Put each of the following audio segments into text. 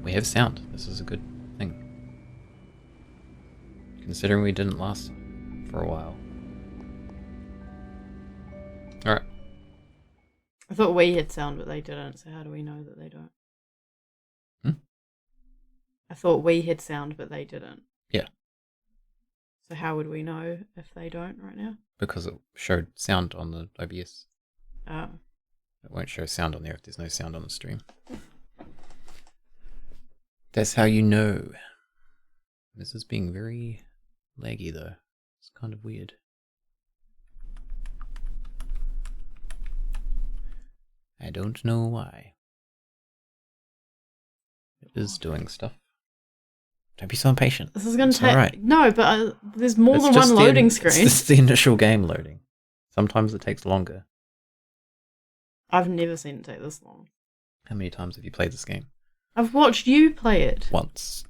We have sound. This is a good thing. Considering we didn't last for a while. Alright. I thought we had sound, but they didn't, so how do we know that they don't? I thought we had sound, but they didn't. Yeah. So how would we know if they don't right now? Because it showed sound on the OBS. Oh. It won't show sound on there if there's no sound on the stream. That's how you know. This is being very laggy though. It's kind of weird. I don't know why. It is doing stuff. Don't be so impatient. This is going to take... Alright. No, but there's more It's than just one loading screen. It's just the initial game loading. Sometimes it takes longer. I've never seen it take this long. How many times have you played this game? I've watched you play it. Once.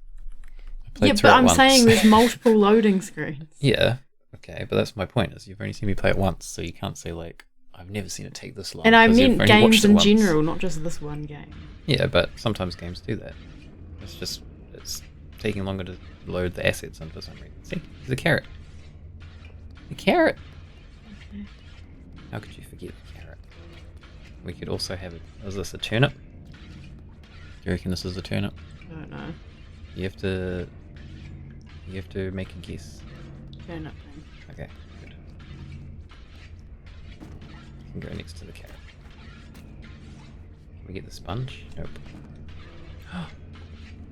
I played Yeah, through but it I'm once. saying there's multiple loading screens. Yeah, okay, but that's my point, is you've only seen me play it once, so you can't say, like, I've never seen it take this long. And I 'cause you've meant only watched games it in once. general, not just this one game. Yeah, but sometimes games do that. It's taking longer to load the assets in for some reason. See, there's a carrot. The carrot! Okay. How could you forget the carrot? We could also have it. Is this a turnip? Do you reckon this is a turnip? I don't know. You have to make a guess. Turnip thing. Okay, good. You can go next to the carrot. Can we get the sponge? Nope.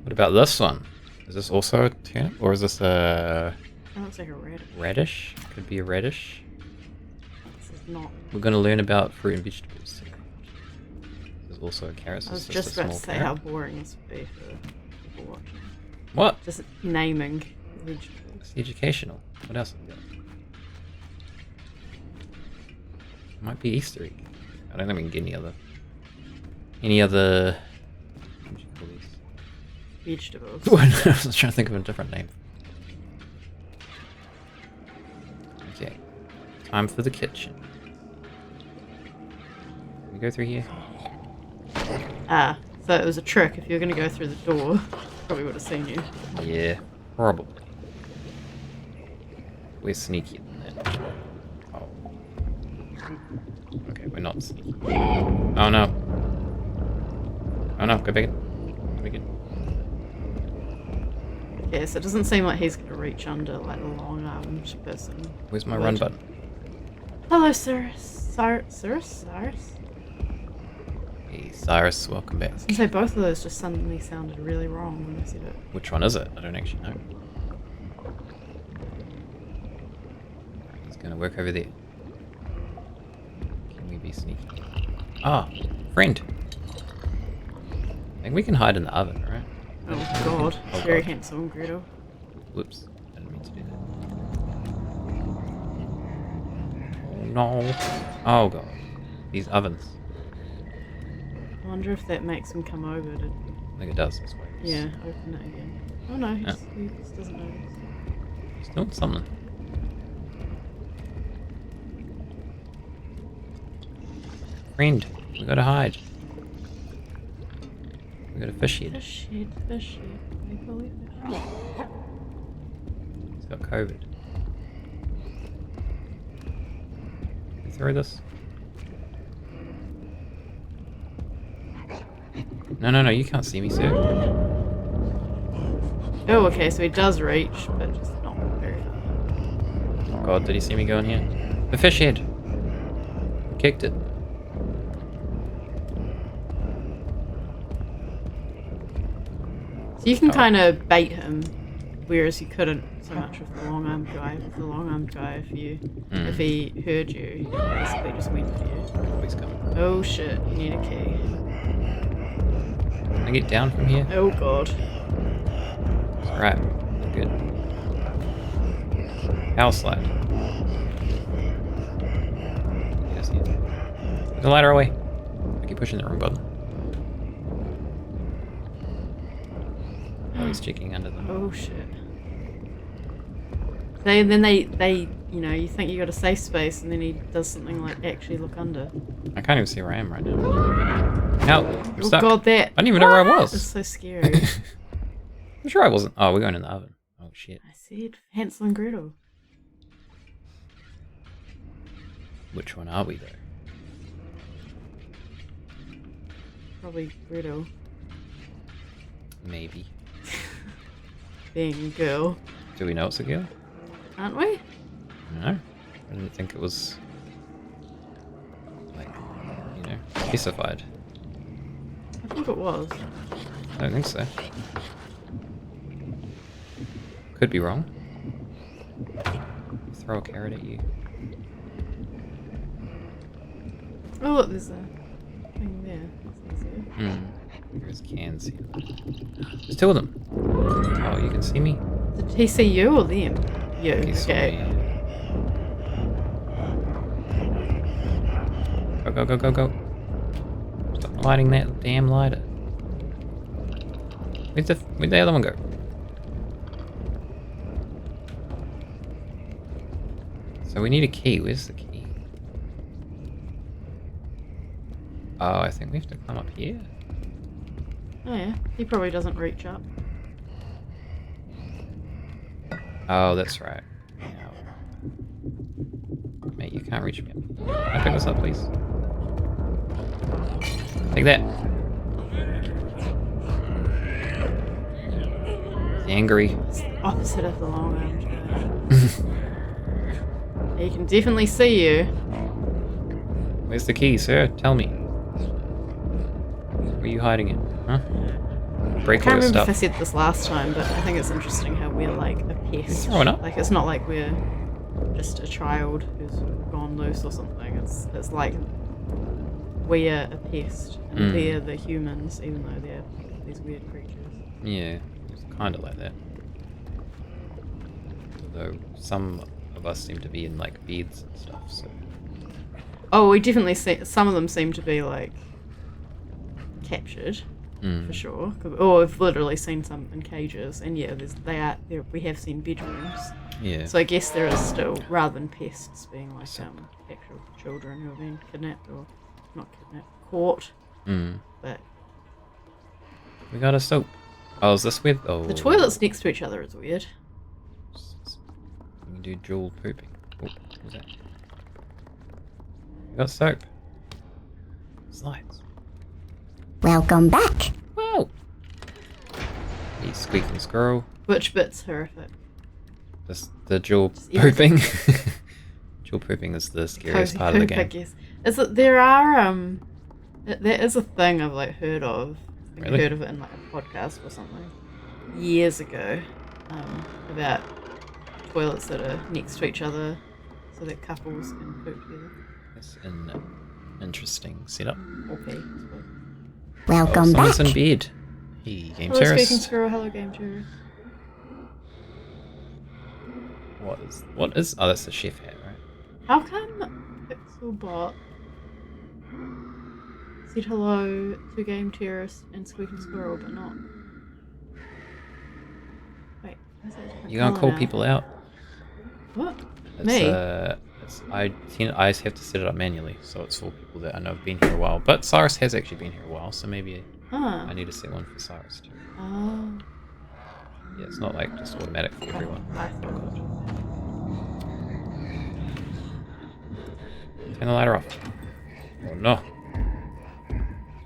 What about this one? Is this also a turnip? Or is this a That looks like a radish. radish? Could be a radish. This is not. We're going to learn about fruit and vegetables. There's also a carrot. So I was it's just a about to small say how carrot. boring this would be for people watching. What? Just naming vegetables. It's educational. What else have we got? It might be Easter egg. I don't think we can get any other. What would you call these? Vegetables. I was trying to think of a different name. Okay. Time for the kitchen. Can we go through here? Ah, so it was a trick. If you were going to go through the door, probably would have seen you. Yeah, probably. We're sneakier than that. Oh. Okay, we're not sneaky. Oh no. Oh no, go back in. Go back in. Yes, it doesn't seem like he's going to reach under like the long-armed person. Where's my run button? Hello, Cyrus. Cyrus? Hey, Cyrus, welcome back. I was going to say both of those just suddenly sounded really wrong when I said it. Which one is it? I don't actually know. He's gonna work over there. Can we be sneaky? Ah, friend. I think we can hide in the oven, right? Oh god, Oh, very God. handsome, Gretel. Whoops, I didn't mean to do that. Oh no. Oh god. These ovens. I wonder if that makes him come over to, I think it does this way. yeah, open it again. Oh no, he just doesn't notice. He's doing something. Friend, we gotta hide. We got a fish head. Fish head, fish head. We believe it. He's got COVID. Can we throw this? No, you can't see me, sir. Oh, okay, so he does reach, but just not very far. Oh god, did he see me go in here? The fish head! Kicked it. So you can Oh. kind of bait him, whereas you couldn't so much with the long-armed guy. With the long-armed guy, if he heard you, he basically just went for you. Oh, he's coming. Oh shit, you need a key. Can I get down from here? Oh god. Alright, good. Power slide. Yes, yeah. Get the ladder away. I keep pushing the wrong button. Oh, he's checking under them. Oh shit. They, you know, you think you got a safe space, and then he does something like actually look under. I can't even see where I am right now. Help! I'm Oh stuck. god, that. I didn't even know where I It's was. so scary. I'm sure I wasn't. Oh, we're going in the oven. Oh shit. I said Hansel and Gretel. Which one are we though? Probably Gretel. Maybe. Being a girl. Do we know it's a girl? Aren't we? No. I didn't think it was, like, you know, specified. I thought it was. I don't think so. Could be wrong. Throw a carrot at you. Oh look, there's a thing there. That's easier. There's cans here. There's two of them. Oh, you can see me? Did he see you or them? You. He saw Okay. me. Go, go, go, go, go. Stop lighting that damn lighter. Where'd the other one go? So we need a key. Where's the key? Oh, I think we have to climb up here. Oh yeah. He probably doesn't reach up. Oh, that's right. Yeah. Mate, you can't reach me up. Can I pick this up, please? Take that. He's angry. It's the opposite of the long arm giant. He can definitely see you. Where's the key, sir? Tell me. Where are you hiding it? Huh? Break I all can't your remember if I stuff. said this last time, but I think it's interesting how we're like a pest. throwing up? Like it's not like we're just a child who's gone loose or something. It's like we're a pest and they're the humans, even though they're these weird creatures. Yeah, it's kind of like that. Although some of us seem to be in like beds and stuff, so. Oh, we definitely see some of them seem to be like captured. For sure. Or we've literally seen some in cages, and yeah, we have seen bedrooms. Yeah. So I guess there is still, rather than pests being like actual children who have been kidnapped or not kidnapped, caught. But We got a soap. Oh, is this with? Oh. the toilets next to each other is weird. We can do dual pooping. Oh, what was that? We got soap. Slides. Welcome back. Whoa! The squeaking squirrel. Which bit's horrific? The dual Yeah. pooping. Dual pooping is the scariest Cozy part of the poop, I game. guess. Is it there are there is a thing I've like heard of. I Really? heard of it in like a podcast or something years ago, about toilets that are next to each other so that couples can poop together That's an interesting setup. or pee. I suppose. Welcome Someone's back. in bed. Hey, game Hello, Speaking terrorist. Squirrel. Hello, Game Terror. What is? Oh, that's the chef hat, right? How come Pixelbot said hello to Game Terrorist and Squeaking Squirrel, but not? Wait, is that a different You gonna colour call now? people out? What? It's, Me? I have to set it up manually, so it's for people that I know have been here a while. But Cyrus has actually been here a while, so maybe Ah. I need to set one for Cyrus too. Oh. Yeah, it's not like just automatic for everyone. I thought. Turn the lighter off. Oh no.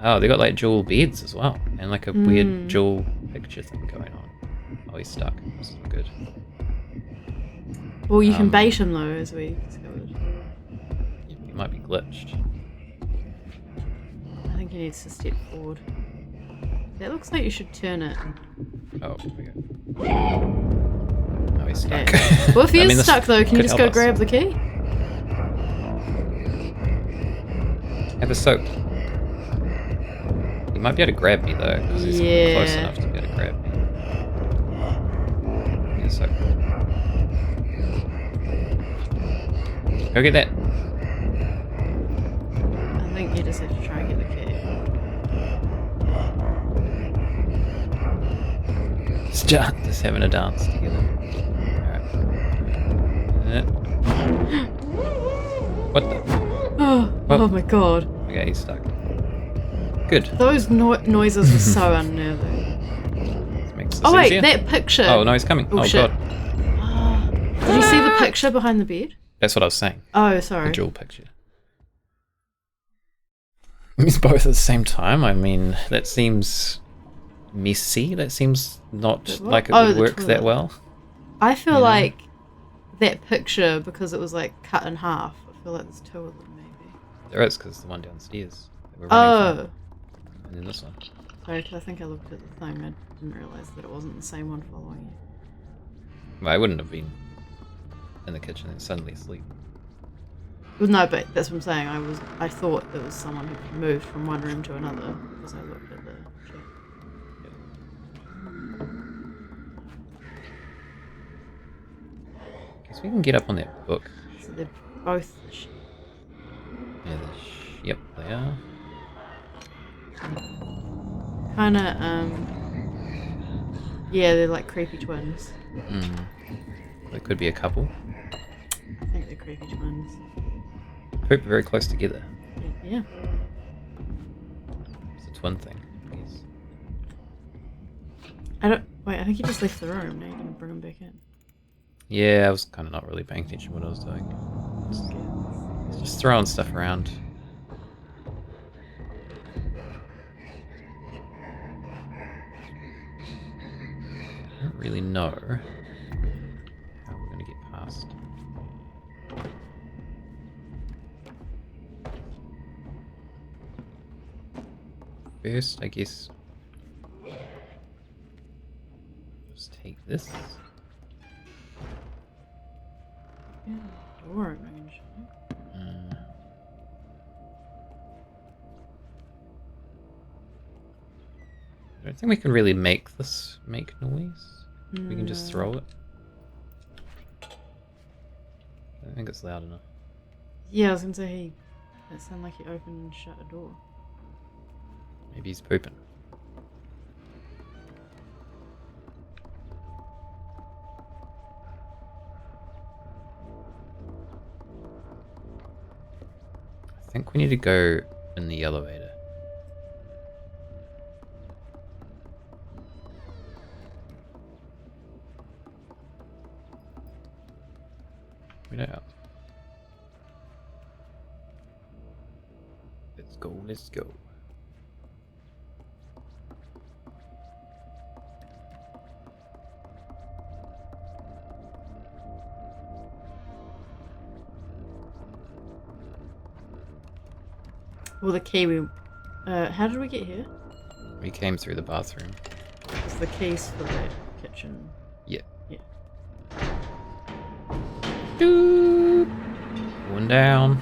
Oh, they got like dual beds as well, and like a weird dual picture thing going on. Oh, he's stuck. This is good. Well, you can bait him though, as we discovered. He might be glitched. I think he needs to step forward. That looks like you should turn it. Oh, okay. Oh, he's stuck. Okay. Well, if he I is mean, this stuck though, can you could just help go us. grab the key? Have a soap. He might be able to grab me though, because he's close Yeah. enough to be able to grab me. Need a soap. Go get that. I think you just have to try and get the key. Just having a dance together. Alright. What the? Oh, Well- oh my god. Okay, he's stuck. Good. Those noises were so unnerving. This makes this Oh wait, easier. that picture. Oh no, he's coming. Oh, Oh, shit. god. Did you see the picture behind the bed? That's what I was saying. Oh, The sorry. jewel picture. It's both at the same time. I mean, that seems messy. That seems not The what? like it Oh, would the work that toilet. well. I feel Yeah. like that picture, because it was like cut in half, I feel like there's two of them maybe. There is, because the one downstairs that we're running Oh, from, and then this one. sorry, 'cause I think I looked at the thing. I didn't realise that it wasn't the same one following you. Well, I wouldn't have been in the kitchen and suddenly asleep. Well, no, but that's what I'm saying. I thought it was someone who moved from one room to another because I looked at the chat. Guess we can get up on that book. So they're both. Yeah, yep, they are. Kind of. Yeah, they're like creepy twins. There could be a couple. I think they're creepy twins. Hope very close together. Yeah. It's a twin thing, I guess. I don't. Wait, I think you just left the room. Now you're gonna bring them back in. Yeah, I was kind of not really paying attention to what I was doing. Just throwing stuff around. I don't really know how we're going to get past. First, I guess, just take this. Yeah, door opening and shit. I don't think we can really make this make noise. We can just No. throw it. I don't think it's loud enough. Yeah, I was gonna say it sounded like he opened and shut a door. Maybe he's pooping. I think we need to go in the elevator. We don't have. Let's go, let's go. Well, the key we. How did we get here? We came through the bathroom. It's the keys for the kitchen. Yeah. Yeah. Doop. One down.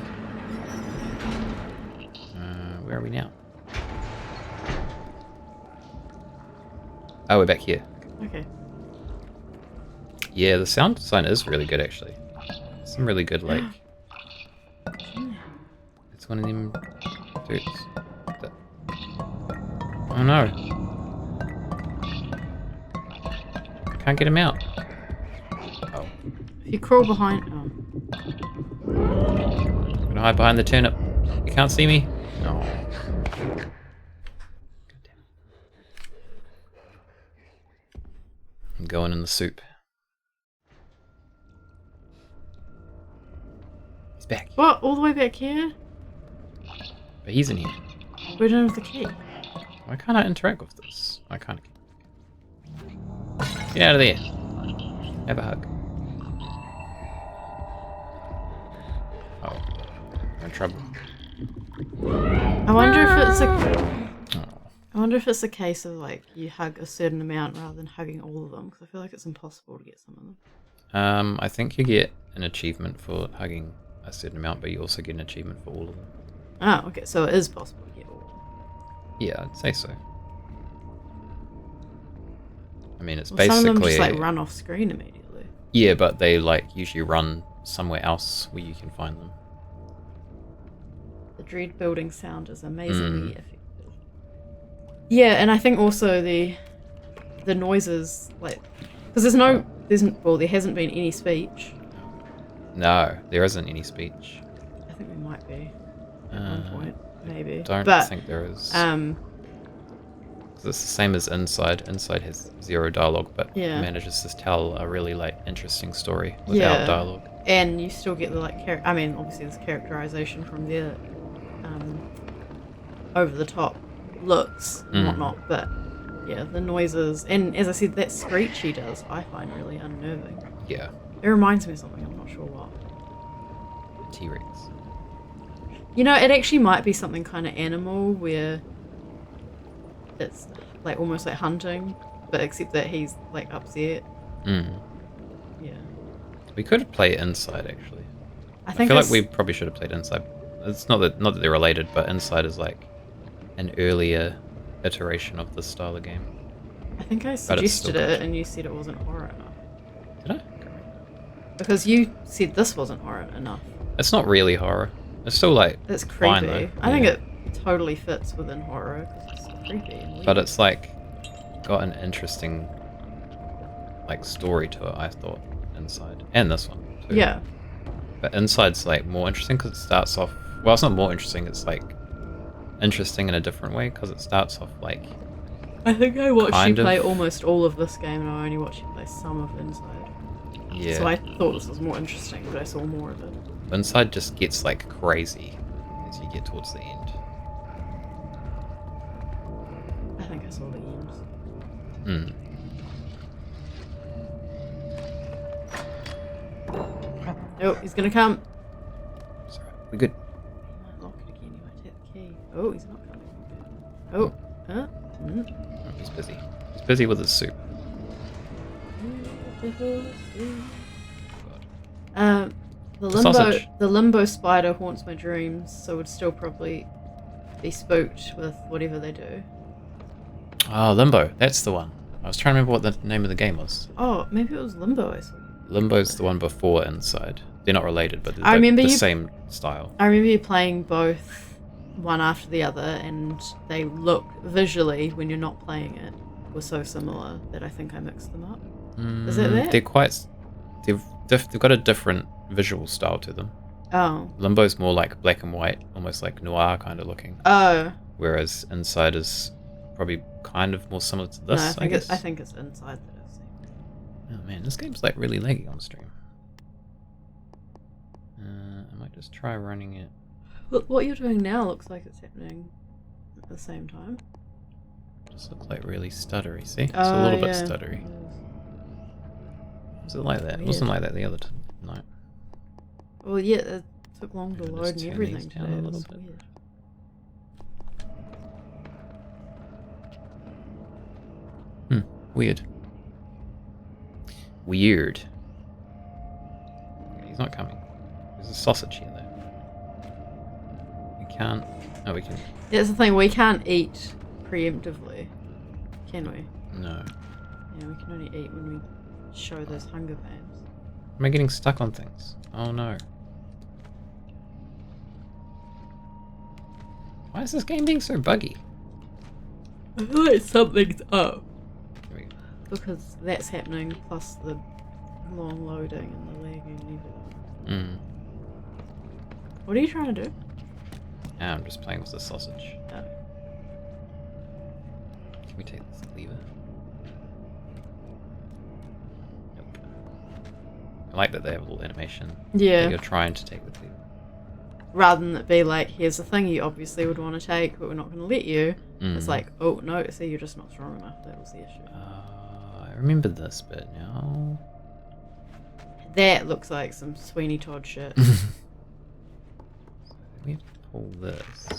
Where are we now? Oh, we're back here. Okay. Yeah, the sound design is really good, actually. Some really good, like... It's one of them dudes. That... Oh no. Can't get him out. Oh. If you crawl behind. Oh. I'm gonna hide behind the turnip. You can't see me? No. I'm going in the soup. He's back. What? All the way back here? But he's in here. We don't have the key. Why can't I interact with this? I can't. Get out of there. Have a hug. Oh. I'm in trouble. I wonder if it's a. Oh. I wonder if it's a case of like you hug a certain amount rather than hugging all of them, because I feel like it's impossible to get some of them. I think you get an achievement for hugging a certain amount, but you also get an achievement for all of them. Oh, okay, so it is possible to get all of them. Yeah, I'd say so. I mean, it's Well, basically... some of them just like run off screen immediately. Yeah, but they like usually run somewhere else where you can find them. The dread building sound is amazingly effective. Yeah, and I think also the noises, like, because there hasn't been any speech. No, there isn't any speech. I think there might be at one point. maybe. Don't but, think there is. 'cause, 'Cause it's the same as Inside. Inside has 0 dialogue, but Yeah. manages to tell a really like interesting story without Yeah. dialogue. and you still get the like I mean, obviously there's characterization from the over the top looks and whatnot, but yeah, the noises, and as I said, that screech he does, I find really unnerving. Yeah, It reminds me of something, I'm not sure what. T-Rex. You know, it actually might be something kind of animal where it's like almost like hunting, but except that he's like upset. Mm. Yeah. We could play Inside actually. I I think feel like it's- we probably should have played Inside. It's not that they're related, but Inside is like an earlier iteration of this style of game. I think I But it's still suggested it good. and you said it wasn't horror enough. Did I? Can't remember. Because you said this wasn't horror enough. It's not really horror. It's still like It's fine, creepy. though. I think Yeah. it totally fits within horror because it's creepy and weird. But it's like got an interesting like story to it. I thought Inside and this one too. Yeah. But Inside's like more interesting because it starts off. Well, it's not more interesting. It's like interesting in a different way because it starts off like I think I watched Kind you play of. almost all of this game and I only watched you play some of Inside. yeah. So I thought this was more interesting, but I saw more of it. Inside just gets like crazy as you get towards the end. I think I saw the ends. Hmm. Oh, he's gonna come. It's alright. We good. He might lock it again, he might take the key. Oh, he's not coming. Oh, huh? Mm. Oh, he's busy. He's busy with his soup. The limbo, sausage. the limbo spider haunts my dreams, so would still probably be spooked with whatever they do. Oh, Limbo. That's the one. I was trying to remember what the name of the game was. Oh, maybe it was Limbo I saw. Limbo's the one before Inside. They're not related, but they're I remember the you- same style. I remember you playing both one after the other, and they look visually, when you're not playing it, were so similar that I think I mixed them up. Is it that? They're quite. They've got a different visual style to them. Oh. Limbo's more like black and white, almost like noir kind of looking, Oh. whereas Inside is probably kind of more similar to this. No, I guess. I think it's Inside that I've seen. Oh man, this game's like really laggy on stream. I might just try running it. Look, what you're doing now looks like it's happening at the same time. Just looks like really stuttery. See, it's Oh, a little bit yeah. stuttery. Was it like that? It Weird. wasn't like that the other night. Well, yeah, it took long to Maybe load just and turn everything these down today. a It little was bit. weird. Weird. Weird. He's not coming. There's a sausage here though. We can't. Oh, we can. That's the thing, we can't eat preemptively, can we? No. Yeah, we can only eat when we show those hunger pains. Am I getting stuck on things? Oh no. Why is this game being so buggy? I feel like something's up. Here we go. Because that's happening, plus the long loading and the lagging and everything. What are you trying to do? Ah, I'm just playing with the sausage. Oh. Can we take this lever? Nope. I like that they have a little animation. That Yeah, you're trying to take the lever. rather than it be like, here's the thing you obviously would want to take, but we're not going to let you. It's Mhm. like, oh no, see, you're just not strong enough. That was the issue. I remember this bit now. That looks like some Sweeney Todd shit. We have to pull this. Make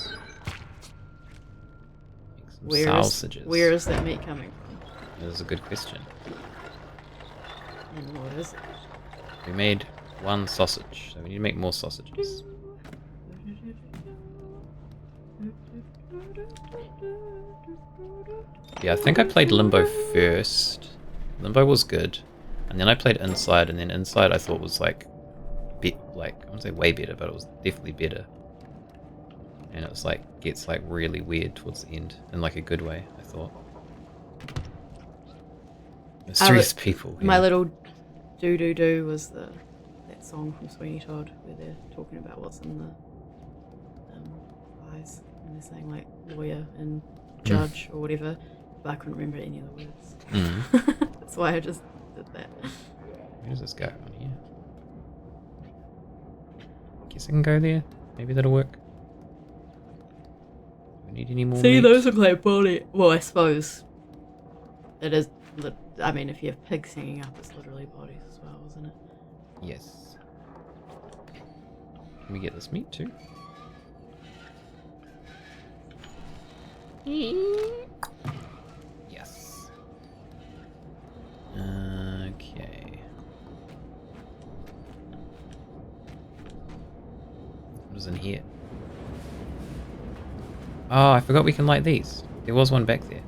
some Where sausages. where is that meat coming from? That is a good question. And what is it? We made one sausage, so we need to make more sausages. Yeah, I think I played Limbo first. Limbo was good, and then I played Inside, and then Inside I thought was like, I wouldn't say way better, but it was definitely better. And it was like gets like really weird towards the end in like a good way. I thought. Mysterious people. My yeah. little do do do was that song from Sweeney Todd where they're talking about what's in the pies. they're saying like lawyer and judge or whatever, but I couldn't remember any of the words. That's why I just did that. Where does this go? On here? Guess I can go there. Maybe that'll work. Do we need any more See, meat? those look like body. Well, I suppose it is. I mean, if you have pigs hanging up, it's literally bodies as well, isn't it? Yes. Can we get this meat too? Yes. Okay. What is in here? Oh, I forgot we can light these. There was one back there.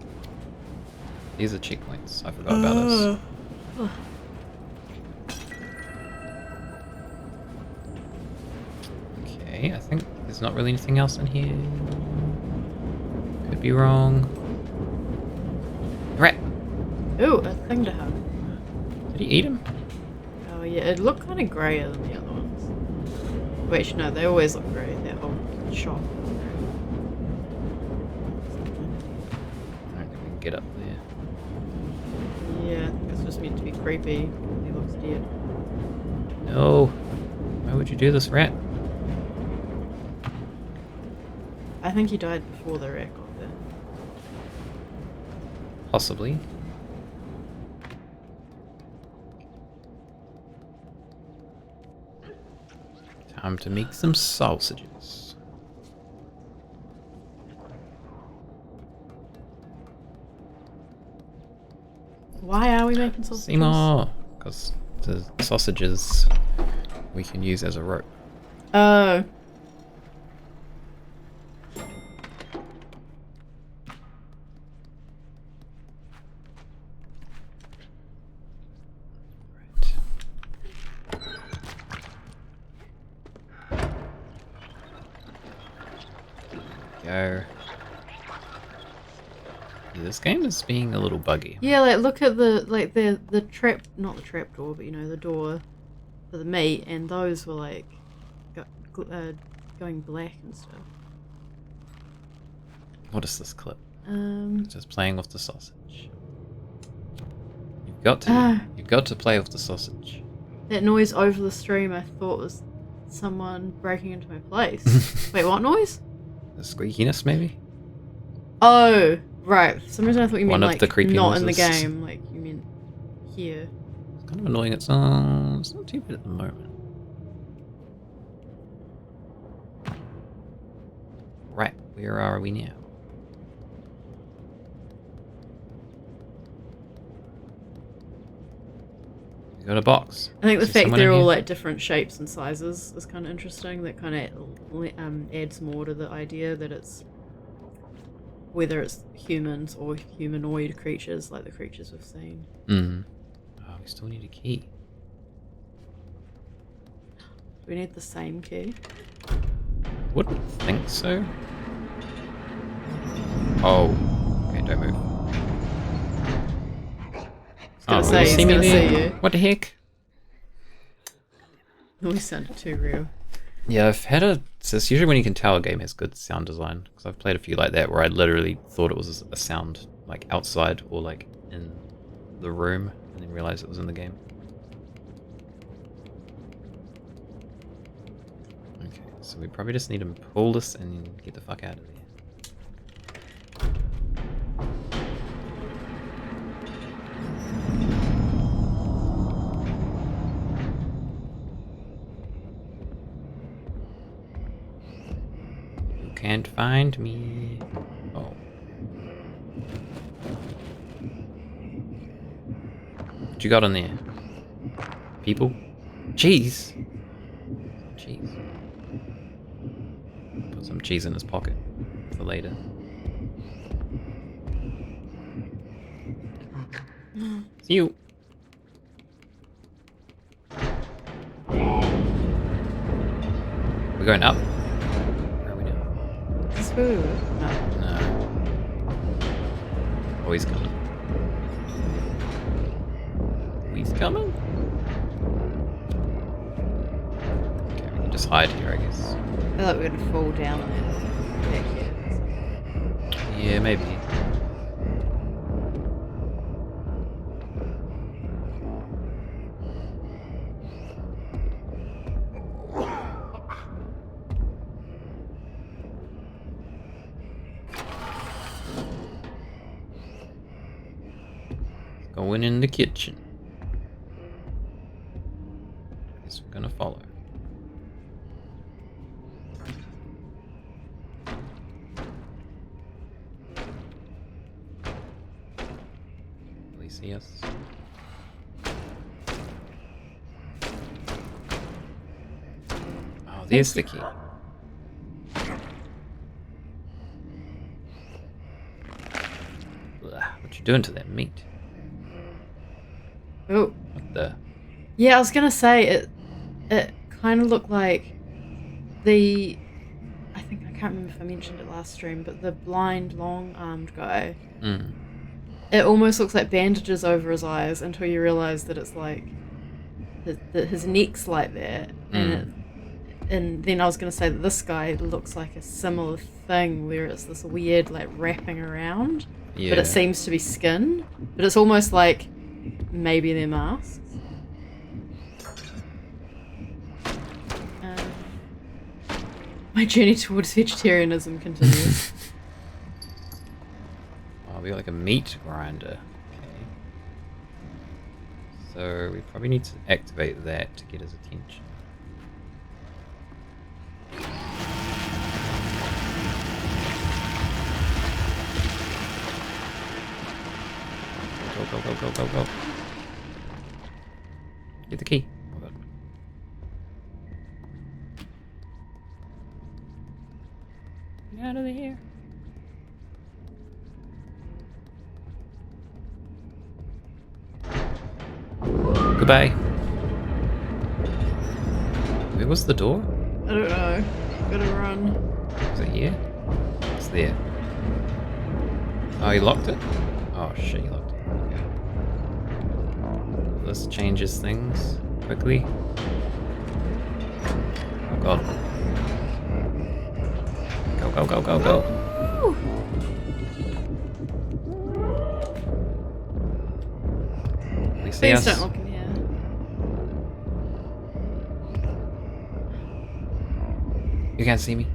These are checkpoints. I forgot about this. Okay, I think there's not really anything else in here. Could be wrong. Rat! Ooh, a thing to hug. Did he eat him? Oh yeah, it looked kind of grayer than the other ones. Wait, no, they always look grey. That whole shop. I don't think we can get up there. Yeah, I think it's just meant to be creepy. He looks dead. No! Why would you do this, rat? I think he died before the rat got there. Possibly. Time to make some sausages. Why are we making sausages? Seymour! Because the sausages we can use as a rope. Oh. Go. Yeah, this game is being a little buggy. Yeah, like look at the trap, not the trap door, but you know the door for the meat, and those were like going black and stuff. What is this clip? Just Just playing with the sausage. You've got to play with the sausage. that noise over the stream I thought was someone breaking into my place. Wait, what noise? The squeakiness, maybe? Oh, right. For some reason I thought you One meant of the like creepy not in the noises. game, like you meant here. It's kind of annoying. It's not too bad at the moment. Right, where are we now? We got a box. I think the Is there fact someone they're in all here? like different shapes and sizes is kind of interesting. That kind of adds more to the idea that it's whether it's humans or humanoid creatures like the creatures we've seen. Mm. Oh, we still need a key. Do we need the same key? Wouldn't think so. Oh. Okay, don't move. gonna will say, you he's see me gonna there? see you. What the heck? Noise sounded too real. Yeah, I've had so it's usually when you can tell a game has good sound design, because I've played a few like that where I literally thought it was a sound like outside or like in the room and then realized it was in the game. Okay, so we probably just need to pull this and get the fuck out of there. Can't find me. Oh. What you got on there? People? Cheese? Cheese. Put some cheese in his pocket for later. See you. We're going up. Where are we now? Is this where we were? No. No. Oh, he's coming. He's coming? Okay, we can just hide here, I guess. I feel like we're gonna fall down and then back here. Yeah, maybe. Going in the kitchen. Guess we're gonna follow. Will he see us? Oh, there's the key. Ugh, what you doing to that meat? Oh, What the? yeah. I was gonna say it kind of looked like the. I think I can't remember if I mentioned it last stream, but the blind, long-armed guy. Mm. It almost looks like bandages over his eyes until you realize that it's like his neck's like that, and then I was gonna say that this guy looks like a similar thing where it's this weird like wrapping around, Yeah. but it seems to be skin, but it's almost like maybe they're masks. My journey towards vegetarianism continues. Oh, we got like a meat grinder. Okay. So we probably need to activate that to get his attention. Go, go, go, go, go, go. Get the key. Oh god. Get out of here. Goodbye. Where was the door? I don't know. Gotta run. Is it here? It's there. Oh, he locked it? Oh shit, he locked it. Okay. This changes things quickly. Oh god. Go, go, go, go, go. We see Please us. don't look in here. You can't see me.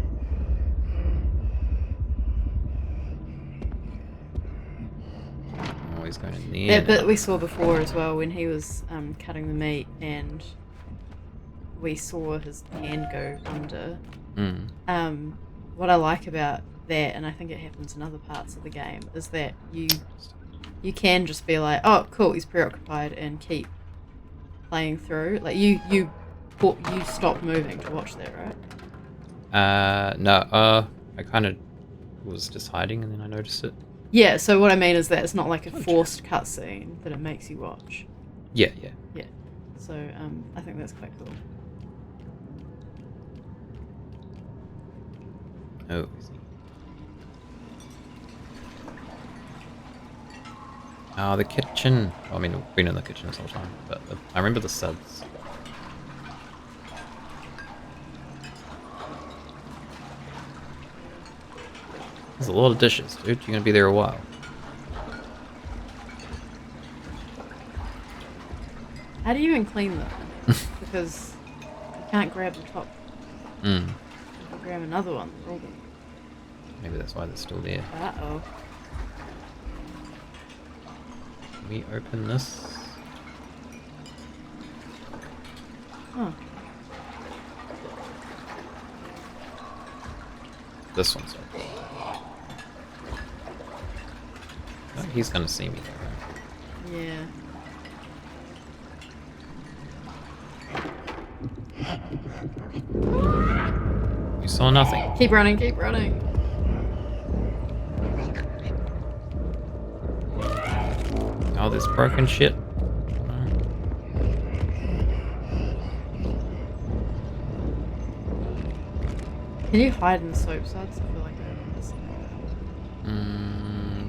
Oh, he's going in there. That bit we saw before as well when he was cutting the meat and we saw his hand go under. Mm. What I like about that, and I think it happens in other parts of the game, is that you can just be like, oh cool, he's preoccupied, and keep playing through. Like you stopped moving to watch that, right? No, I kind of was just hiding and then I noticed it. Yeah, so what I mean is that it's not like a forced cutscene that it makes you watch. Yeah, yeah. Yeah. So I think that's quite cool. Oh, is he? Oh, the kitchen. Well, I mean, we've been in the kitchen this whole time, but I remember the suds. There's a lot of dishes, dude. You're gonna be there a while. How do you even clean them? Because you can't grab the top. Mm. You can grab another one. Maybe that's why they're still there. Uh-oh. Can we open this? Huh. This one's open. Oh, he's gonna see me though, right? Yeah. You saw nothing. Keep running, keep running. Oh, there's broken shit. Can you hide in the soap suds? I feel like I remember seeing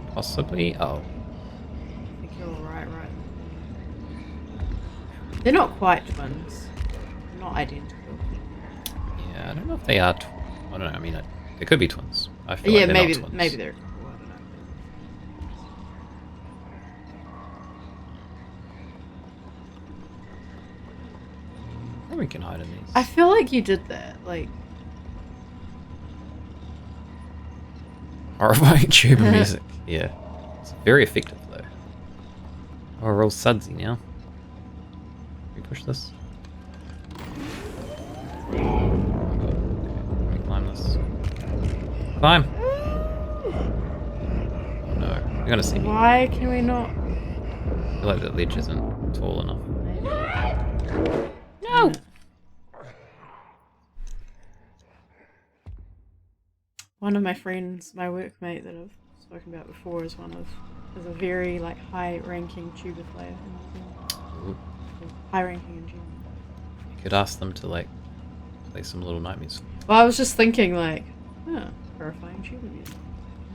that. Possibly. Oh, I think you're right. They're not quite twins. They're not identical. yeah. I don't know if they are. I don't know. I mean, they could be twins. I feel like Yeah, they're maybe not twins. maybe they're a couple. I don't know. we can hide in these. I feel like you did that. Like, Horrifying tuba music. Yeah. It's very effective though. Oh, we're all sudsy now. Can we push this? Oh, God. Okay. Can we climb this? Climb! Oh no. You're gonna see me. why can we not? I feel like that ledge isn't tall enough. No. One of my friends, my workmate that I've spoken about before, is a very like high-ranking tuba player. Ooh. High-ranking in general. You could ask them to like play some Little Nightmares. Well, I was just thinking like, horrifying tuba music.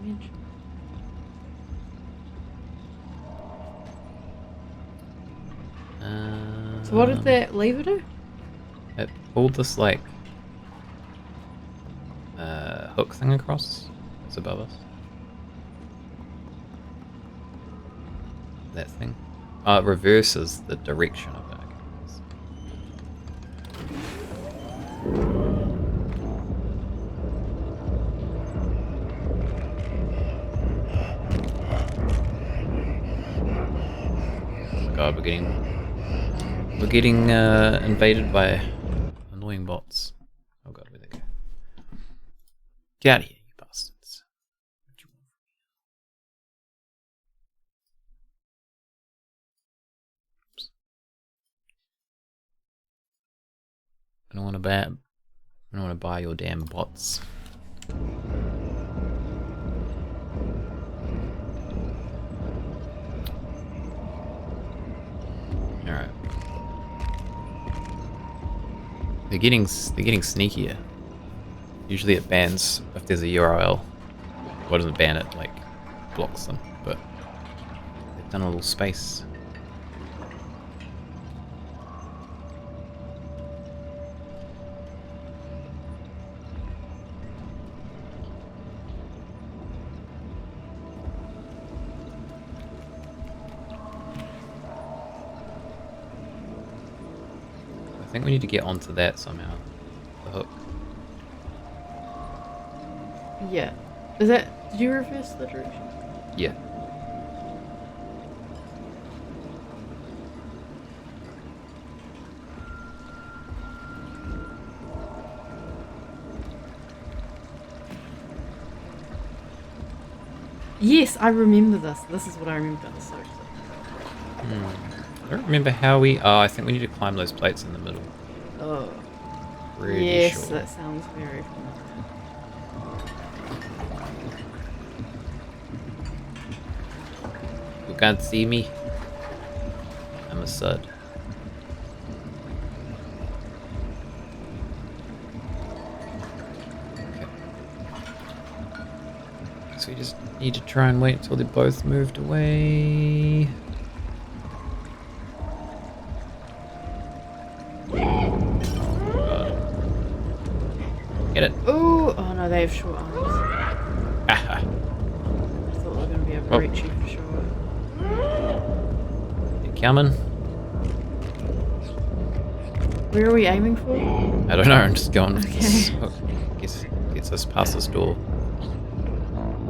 Mention. So what did that lever do? It pulled this like hook thing across. It's above us. That thing. It reverses the direction of it, I guess. Oh my god, we're getting invaded by annoying bots. Oh god, where'd they go? Get out of here, you bastards. What do you want from me? Oops. I don't want to buy your damn bots. Alright. They're getting sneakier. Usually it bans if there's a URL. Well, it doesn't ban it, like blocks them, but they've done a little space. I think we need to get onto that somehow. The hook. Yeah. Is that? Did you reverse the direction? Yeah. Yes, I remember this. This is what I remember about the soap. I don't remember how we... Oh, I think we need to climb those plates in the middle. Oh. Pretty Yes, sure. that sounds very familiar. You can't see me. I'm a sud. Okay. So we just need to try and wait until they both moved away. Get it. Ooh, oh no, they have short arms. Aha. I thought they were going to be able to Oh. reach you for sure. You coming? Where are we aiming for? I don't know, I'm just going. Okay. Gets us past this door.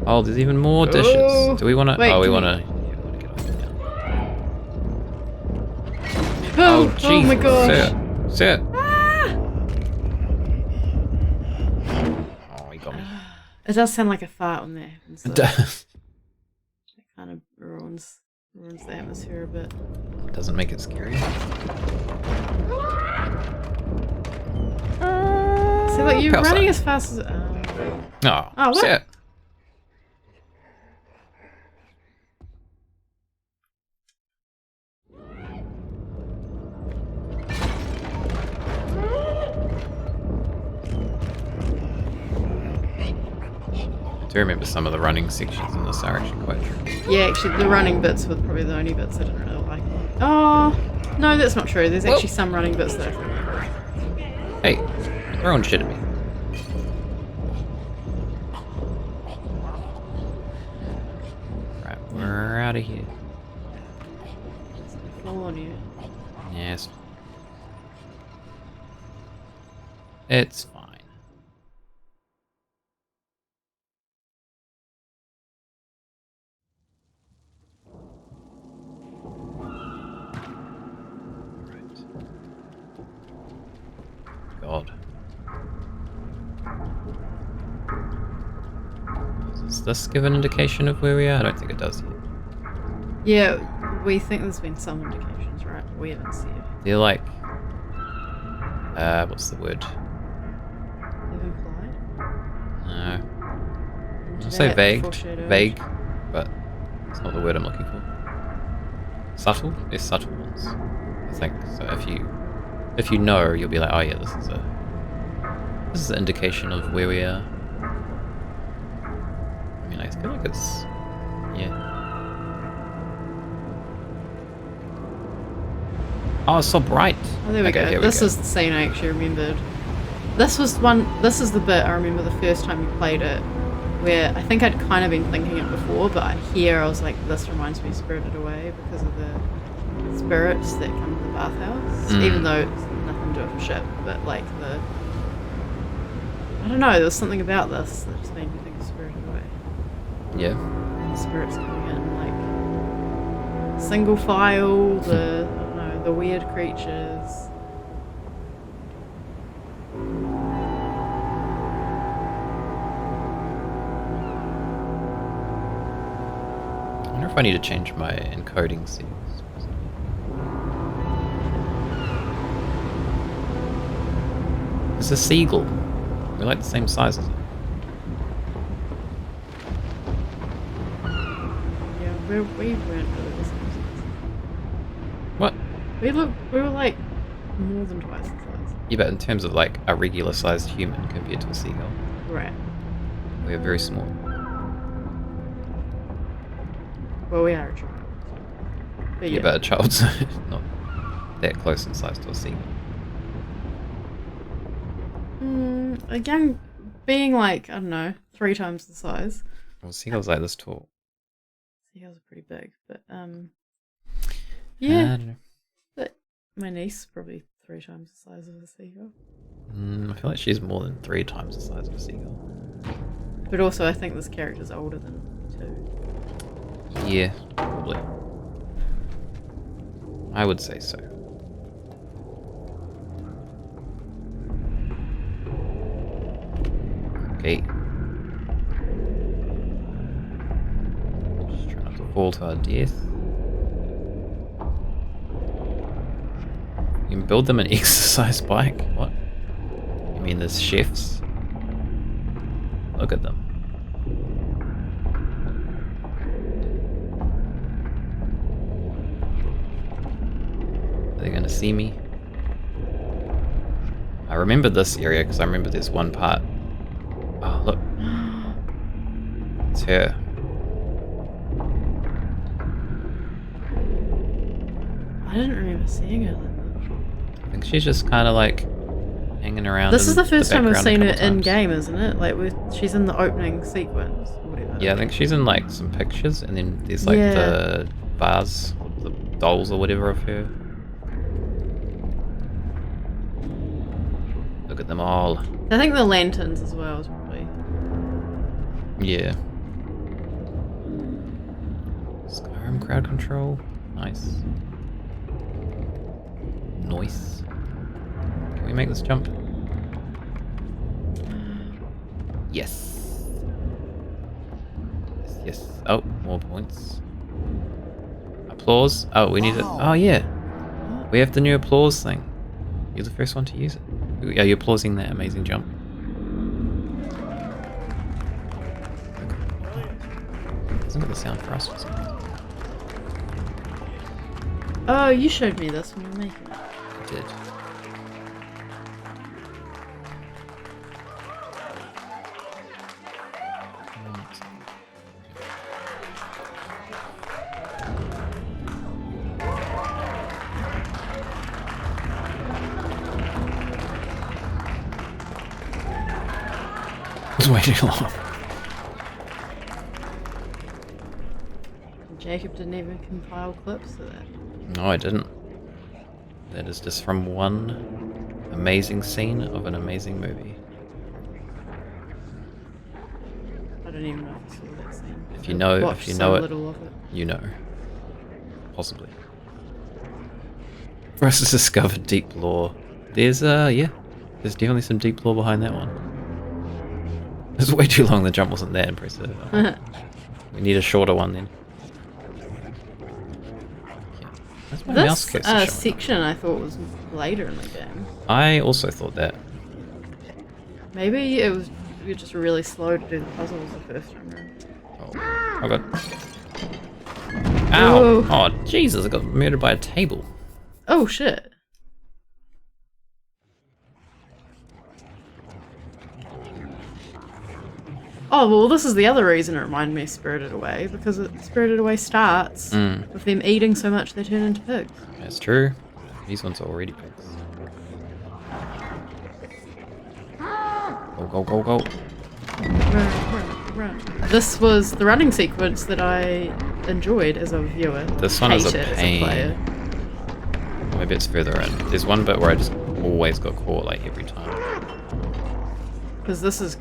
Oh, there's even more dishes. Oh. Do we want to? Wait, Oh, we can want you- to. Yeah, we want to get off now. Oh, Jesus. oh my gosh. Sit. Ah! Oh, he got me. It does sound like a fart when that happens. It though. does. It kind of ruins the atmosphere a bit. Doesn't make it scary. See, like you're Power running slide. as fast as. Oh, Oh, what? sit. I do remember some of the running sections in this are actually quite tricky. Yeah, actually, the running bits were probably the only bits I didn't really like. Oh, no, that's not true. There's actually some running bits that I really like. Hey, throwing shit at me. Right, we're out of here. Fall on you. Yes. It's fine. Right. God. Does this give an indication of where we are? I don't think it does yet. Yeah, we think there's been some indications, right? We haven't seen it. They're like... what's the word? They've implied. No. I'll Hinted say at, vague. foreshadowed. Vague, but it's not the word I'm looking for. Subtle? There's subtle ones, I think. So if you know, you'll be like, oh yeah, this is an indication of where we are. I mean, I feel like it's, yeah. Oh, it's so bright. Oh, there we Okay, go. here we This go. is the scene I actually remembered. This is the bit I remember the first time you played it, where I think I'd kind of been thinking it before, but here I was like, this reminds me of Spirited Away because of the spirits that come to the bathhouse, even though it's nothing to do with the ship, but like I don't know, there was something about this that just made me think of Spirited Away. Yeah. The spirits coming in, like single file, I don't know, the weird creatures. I wonder if I need to change my encoding settings. It's a seagull. We're like the same size as it. Yeah, we weren't really the same size. What? We were like more than twice the size. Yeah, but in terms of like a regular sized human compared to a seagull, Right. we're very small. Well, we are a child. But Yeah, but a child's not that close in size to a seagull. Again, being like, I don't know, 3 times the size. Well, seagull's like this tall. Seagulls are pretty big, but I yeah. don't know. But my niece is probably 3 times the size of a seagull. I feel like she's more than 3 times the size of a seagull. But also, I think this character's older than 2. Yeah, probably. I would say so. Okay. Just try not to fall to our death. You can build them an exercise bike? What? You mean there's chefs? Look at them. Are they gonna see me? I remember this area because I remember there's one part. Oh, look. It's her. I didn't remember seeing her like that. I think she's just kind of like hanging around. This in is the first time we've background a seen her couple in times. game, isn't it? Like, she's in the opening sequence or whatever. Yeah, I think she's in like some pictures, and then there's like Yeah. the vase, the dolls or whatever of her. Look at them all. I think the lanterns as well is probably. Yeah. Skyrim crowd control. Nice. Nice. Can we make this jump? Yes. Yes, yes. Oh, more points. Applause. Oh, we need it. Oh, yeah. We have the new applause thing. You're the first one to use it. Are you applauding that amazing jump? Hasn't got the sound for us or something. Oh, you showed me this when you were making it. I did. It's way too long. Jacob didn't even compile clips of that. No, I didn't. That is just from one amazing scene of an amazing movie. I don't even know if I saw that scene. If you know, Watched if you so know it, little of it. you know. Possibly. Russ has discovered deep lore. There's there's definitely some deep lore behind that one. It was way too long. The jump wasn't that impressive. We need a shorter one then. Yeah. That's my mouse This cursor showing up. section I thought was later in the game. I also thought that. Maybe it was you're just really slow to do the puzzles the first time around. Oh god. Ow! Whoa. Oh Jesus! I got murdered by a table. Oh shit. Oh, well, this is the other reason it reminded me of Spirited Away, because Spirited Away starts with them eating so much they turn into pigs. That's true. These ones are already pigs. Go, go, go, go. Run. This was the running sequence that I enjoyed as a viewer. This one is a Hate it as pain. player. Maybe it's further in. There's one bit where I just always got caught, like, every time. Because this is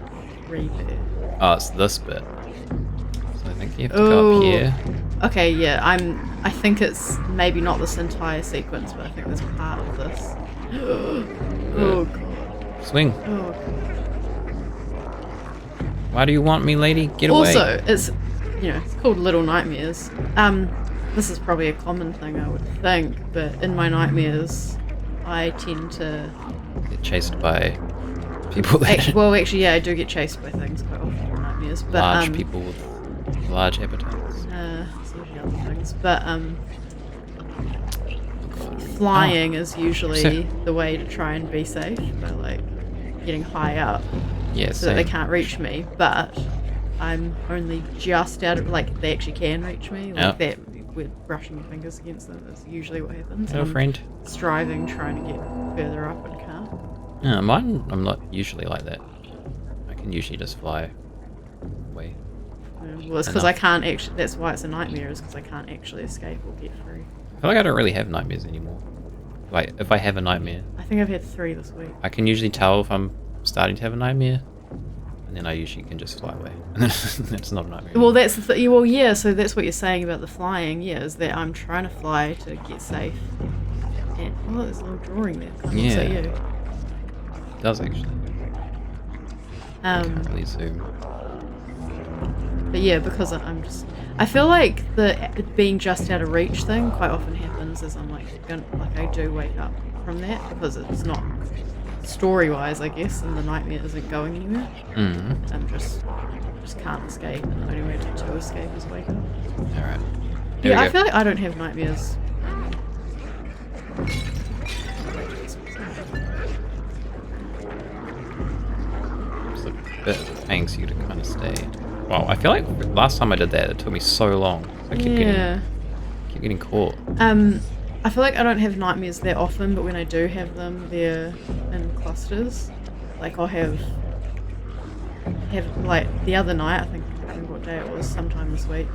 creepy. Oh, it's this bit. So I think you have to go up here. Okay, yeah, I think it's maybe not this entire sequence, but I think there's part of this. Oh god. Swing. Oh god. Why do you want me, lady? Get away. Also, it's it's called Little Nightmares. This is probably a common thing I would think, but in my nightmares I tend to Get chased by people that actually yeah, I do get chased by things quite often in nightmares. But large people with large appetites. it's usually other things. But flying is usually the way to try and be safe by like getting high up. Yeah, So that they same. can't reach me, but I'm only just out of they actually can reach me. Like Yep. that with brushing your fingers against them is usually what happens. Hello, I'm friend. striving, trying to get further up and can't. Yeah, mine, I'm not usually like that. I can usually just fly away. Well, it's because I can't actually. That's why it's a nightmare. Is because I can't actually escape or get free. I feel like I don't really have nightmares anymore. Like, if I have a nightmare, I think I've had 3 this week. I can usually tell if I'm starting to have a nightmare, and then I usually can just fly away. And then it's not a nightmare. Well, that's the well, yeah. So that's what you're saying about the flying. Yeah, is that I'm trying to fly to get safe. And oh, there's a little drawing there. Kind of looks at Yeah. you. It does actually. Can't really zoom. But yeah, because I feel like the being just out of reach thing quite often happens as I'm like I do wake up from that because it's not story-wise, I guess, and the nightmare isn't going anywhere. Mm-hmm. I'm just can't escape, and the only way to escape is wake up. All right. Yeah, I feel like I don't have nightmares. It's a bit anxious to kind of stay. Wow, I feel like last time I did that, it took me so long. I keep getting caught. I feel like I don't have nightmares that often, but when I do have them, they're in clusters. Like I'll have like the other night, I can't remember what day it was, sometime this week,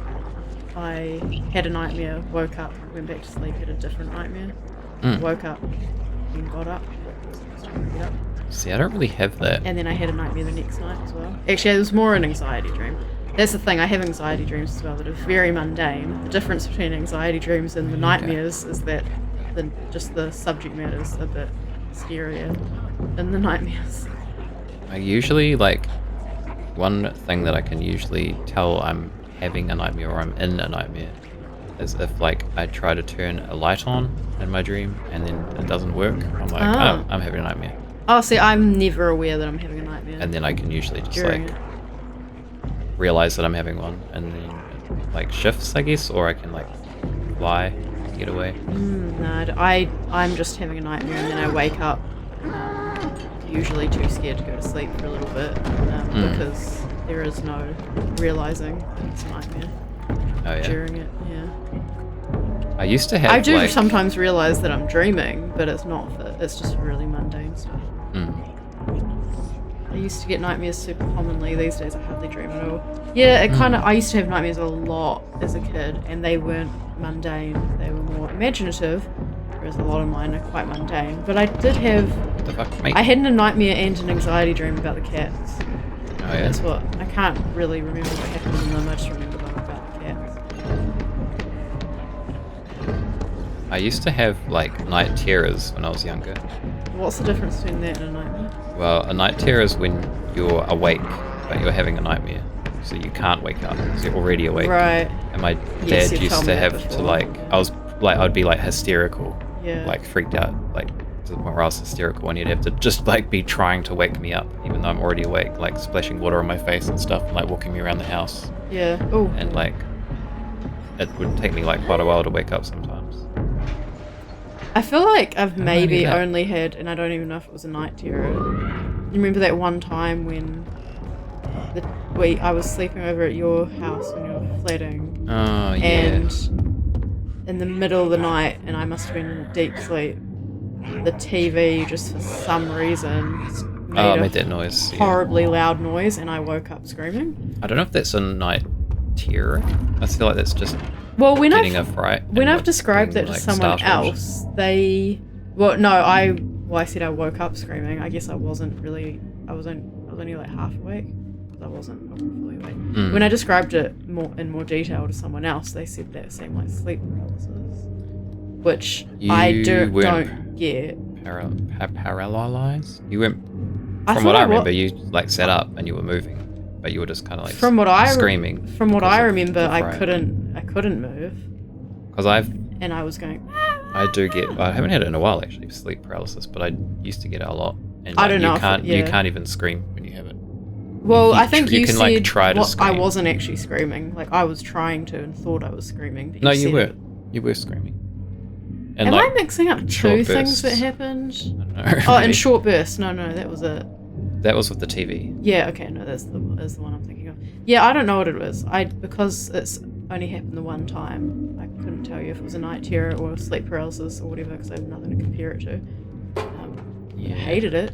I had a nightmare, woke up, went back to sleep, had a different nightmare, woke up, and got up. It's time to get up. See, I don't really have that. And then I had a nightmare the next night as well. Actually, it was more an anxiety dream. That's the thing, I have anxiety dreams as well that are very mundane. The difference between anxiety dreams and the nightmares is that just the subject matter is a bit scarier than the nightmares. I usually, like, one thing that I can usually tell I'm having a nightmare or I'm in a nightmare is if, like, I try to turn a light on in my dream and then it doesn't work. I'm like, oh, I'm having a nightmare. Oh, see, I'm never aware that I'm having a nightmare. And then I can usually just, during like, realize that I'm having one and then it, like, shifts, I guess, or I can, like, fly and get away. No, I'm just having a nightmare and then I wake up, usually too scared to go to sleep for a little bit because there is no realizing it's a nightmare Oh, yeah. during it. Yeah, I used to have, I do like, sometimes realize that I'm dreaming, but it's not. It's just really mundane stuff. I used to get nightmares super commonly. These days I hardly dream at all. Yeah, it kind of. I used to have nightmares a lot as a kid, and they weren't mundane. They were more imaginative, whereas a lot of mine are quite mundane. But I did have, What the fuck, mate? I had a nightmare and an anxiety dream about the cats. Oh yeah. That's what, I can't really remember what happened in them, I just remember them about the cats. I used to have like night terrors when I was younger. What's the difference between that and a nightmare? Well, a night terror is when you're awake, but you're having a nightmare. So you can't wake up because you're already awake. Right, And my Yes, dad you've used told to me that have to before. I'd be like hysterical, yeah. like freaked out, like to the point where I was hysterical, and he'd have to just like be trying to wake me up, even though I'm already awake, like splashing water on my face and stuff, and like walking me around the house, Yeah. Oh. and like it would take me like quite a while to wake up sometimes. I feel like I've do I maybe do that? only had, and I don't even know if it was a night terror. You remember that one time when I was sleeping over at your house when you were flatting, Oh yeah. and in the middle of the night, and I must have been in a deep sleep, the TV just for some reason Made that noise. Yeah. horribly loud noise, and I woke up screaming. I don't know if that's a night terror. I feel like that's just Well, when getting I've a fright. when and I've not described being, that to like, someone startled. else, I said I woke up screaming. I guess I wasn't really. I was only like half awake. I wasn't fully awake. Mm. When I described it in more detail to someone else, they said that seemed like sleep paralysis, which I You don't weren't get. Paralyzed? You weren't. I From thought what I I wa- remember, you like sat up and you were moving, but you were just kind of like From what I screaming. From what because I of remember, the I fright. couldn't move, Because and I was going. I do get. I haven't had it in a while actually, sleep paralysis, but I used to get it a lot. And I like, don't know You if can't. it- yeah. You can't even scream when you have it. Well, You I think you you can, said like, try to I scream. wasn't actually screaming. Like I was trying to and thought I was screaming. But No, you you said were. it. You were screaming. And Am like, I mixing up short two things that bursts. happened? I don't know, Oh, maybe. and short bursts. No, that was it. That was with the TV. Yeah, okay, no, that's the one I'm thinking of. Yeah, I don't know what it was. Because it's only happened the one time. I couldn't tell you if it was a night terror or sleep paralysis or whatever because I have nothing to compare it to. Yeah. I hated it.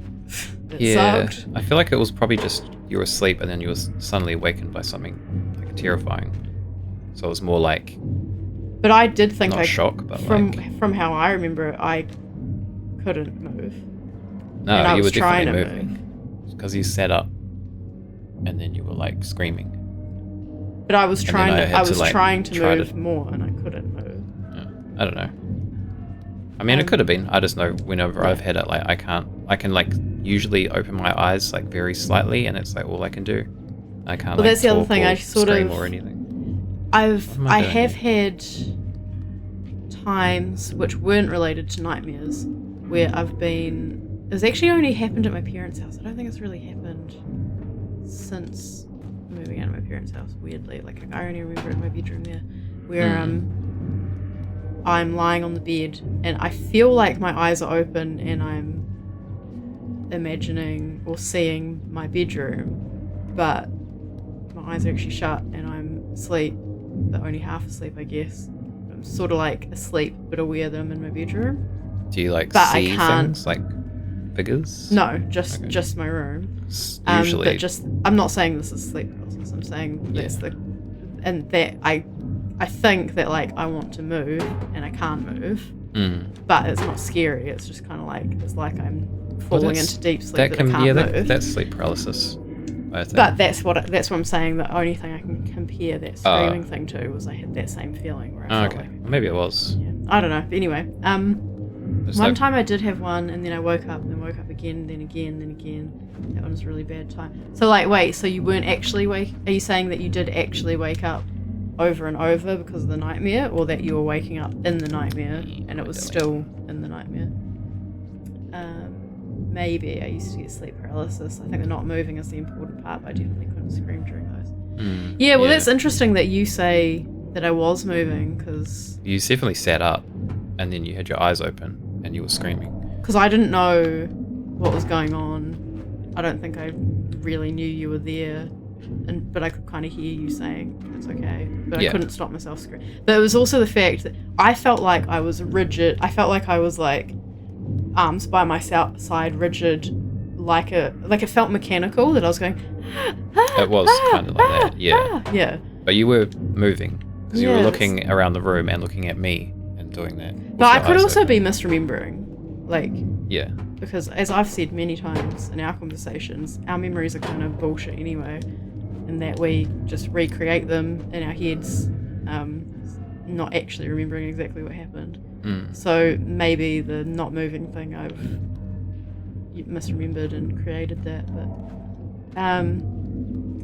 It Yeah, sucked. I feel like it was probably just you were asleep and then you were suddenly awakened by something like terrifying. So it was more like But I did think not shock, but from like from how I remember it, I couldn't move. no, and I you were was trying definitely to moving because you sat up and then you were like screaming. But I was And then trying I to had I to, was like, trying to try to- move more and I couldn't move. Yeah, I don't know. I mean, it could have been. I just know whenever I've had it, like I can like usually open my eyes like very slightly, and it's like all I can do. I can't. Well, like, that's the other talk thing, or I sort scream of- or anything. I am I doing have here? had times which weren't related to nightmares where I've been. It's actually only happened at my parents' house. I don't think it's really happened since moving out of my parents' house. Weirdly, like I only remember it in my bedroom there, where I'm lying on the bed and I feel like my eyes are open and I'm imagining or seeing my bedroom, but my eyes are actually shut and I'm asleep, but only half asleep, I guess. I'm sort of like asleep, but aware that I'm in my bedroom. Do you like But I see can't- things like figures? No, just Okay. just my room. Usually, But just I'm not saying this is sleep paralysis. I'm saying that's Yeah. and that I think that like I want to move and I can't move, but it's not scary. It's just kind of like it's like I'm falling that's- into deep sleep that that, can I can't yeah, move. that's sleep paralysis. I think. But that's what I'm saying. The only thing I can compare that screaming thing to was I had that same feeling where I felt okay, like, maybe it was. yeah, I don't know. But anyway, It's one like- time I did have one, and then I woke up, and then woke up again, then again, then again. That one was a really bad time. So like, wait, so you weren't actually Are you saying that you did actually wake up over and over because of the nightmare, or that you were waking up in the nightmare and it was still in the nightmare? Maybe I used to get sleep paralysis. I think the not moving is the important part, but I definitely couldn't scream during those. Yeah, well, that's interesting that you say that I was moving because You definitely sat up, and then you had your eyes open, and you were screaming. I didn't know what was going on. I don't think I really knew you were there, but I could kind of hear you saying it's okay, but I Yeah. couldn't stop myself screaming. But it was also the fact that I felt like I was rigid. I felt like I was like arms by my side, rigid, like it felt mechanical. That I was going. It was kind of like that, yeah. Yeah. But you were moving because you were Yes. looking around the room and looking at me, and doing that. with But I your could eyes also open. be misremembering. Like, Yeah. because as I've said many times in our conversations, our memories are kind of bullshit anyway, and that we just recreate them in our heads, not actually remembering exactly what happened. Mm. So maybe the not moving thing I've misremembered and created that, but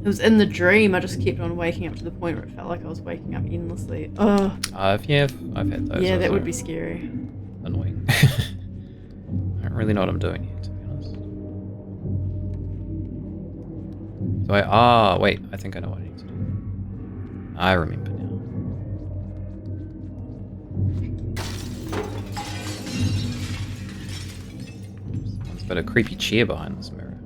it was in the dream. I just kept on waking up to the point where it felt like I was waking up endlessly. Oh, I've had those. yeah, that also. would be scary. Annoying. I don't really know what I'm doing here, to be honest. So wait, I think I know what I need to do. I remember now. Someone's got a creepy chair behind this mirror.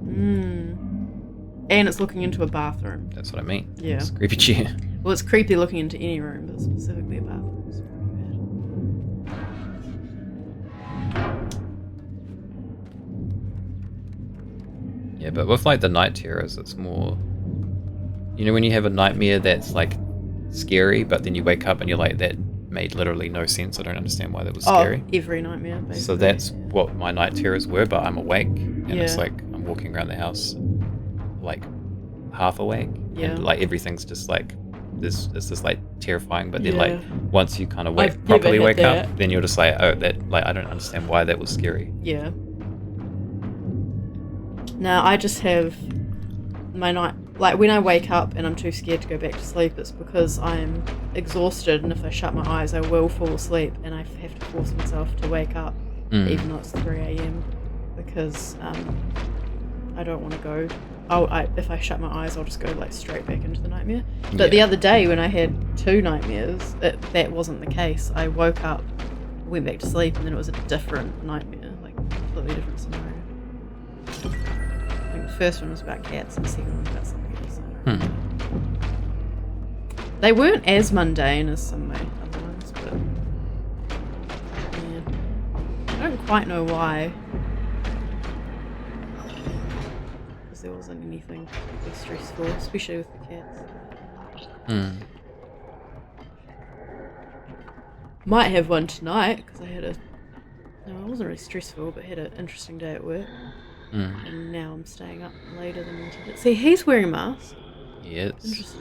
And it's looking into a bathroom. That's what I mean. Yeah. It's a creepy chair. Well, it's creepy looking into any room, but specifically a bathroom. It's pretty bad. Yeah, but with like the night terrors, it's more. You know, when you have a nightmare that's like scary, but then you wake up and you're like, that made literally no sense. I don't understand why that was scary. Oh, every nightmare, basically. So that's what my night terrors were, but I'm awake and it's Yeah. like I'm walking around the house like half awake. Yeah. And like everything's just like this it's just like terrifying, but then Yeah. like once you kind of I've never properly had wake that. up, then you're just like, oh, that like I don't understand why that was scary. Yeah. Now, I just have my night... Like, when I wake up and I'm too scared to go back to sleep, it's because I'm exhausted, and if I shut my eyes, I will fall asleep, and I have to force myself to wake up, even though it's 3 a.m, because I don't want to go... if I shut my eyes, I'll just go, like, straight back into the nightmare. But the Yeah. other day, when I had 2 nightmares, that wasn't the case. I woke up, went back to sleep, and then it was a different nightmare, like, a completely different scenario. I think the first one was about cats and the second one was about something else. They weren't as mundane as some of my other ones, but yeah. I don't quite know why. Because there wasn't anything particularly stressful, especially with the cats. Might have one tonight, because I had it wasn't really stressful, but had an interesting day at work. And now I'm staying up later than intended. See, he's wearing a mask. Yes. Interesting.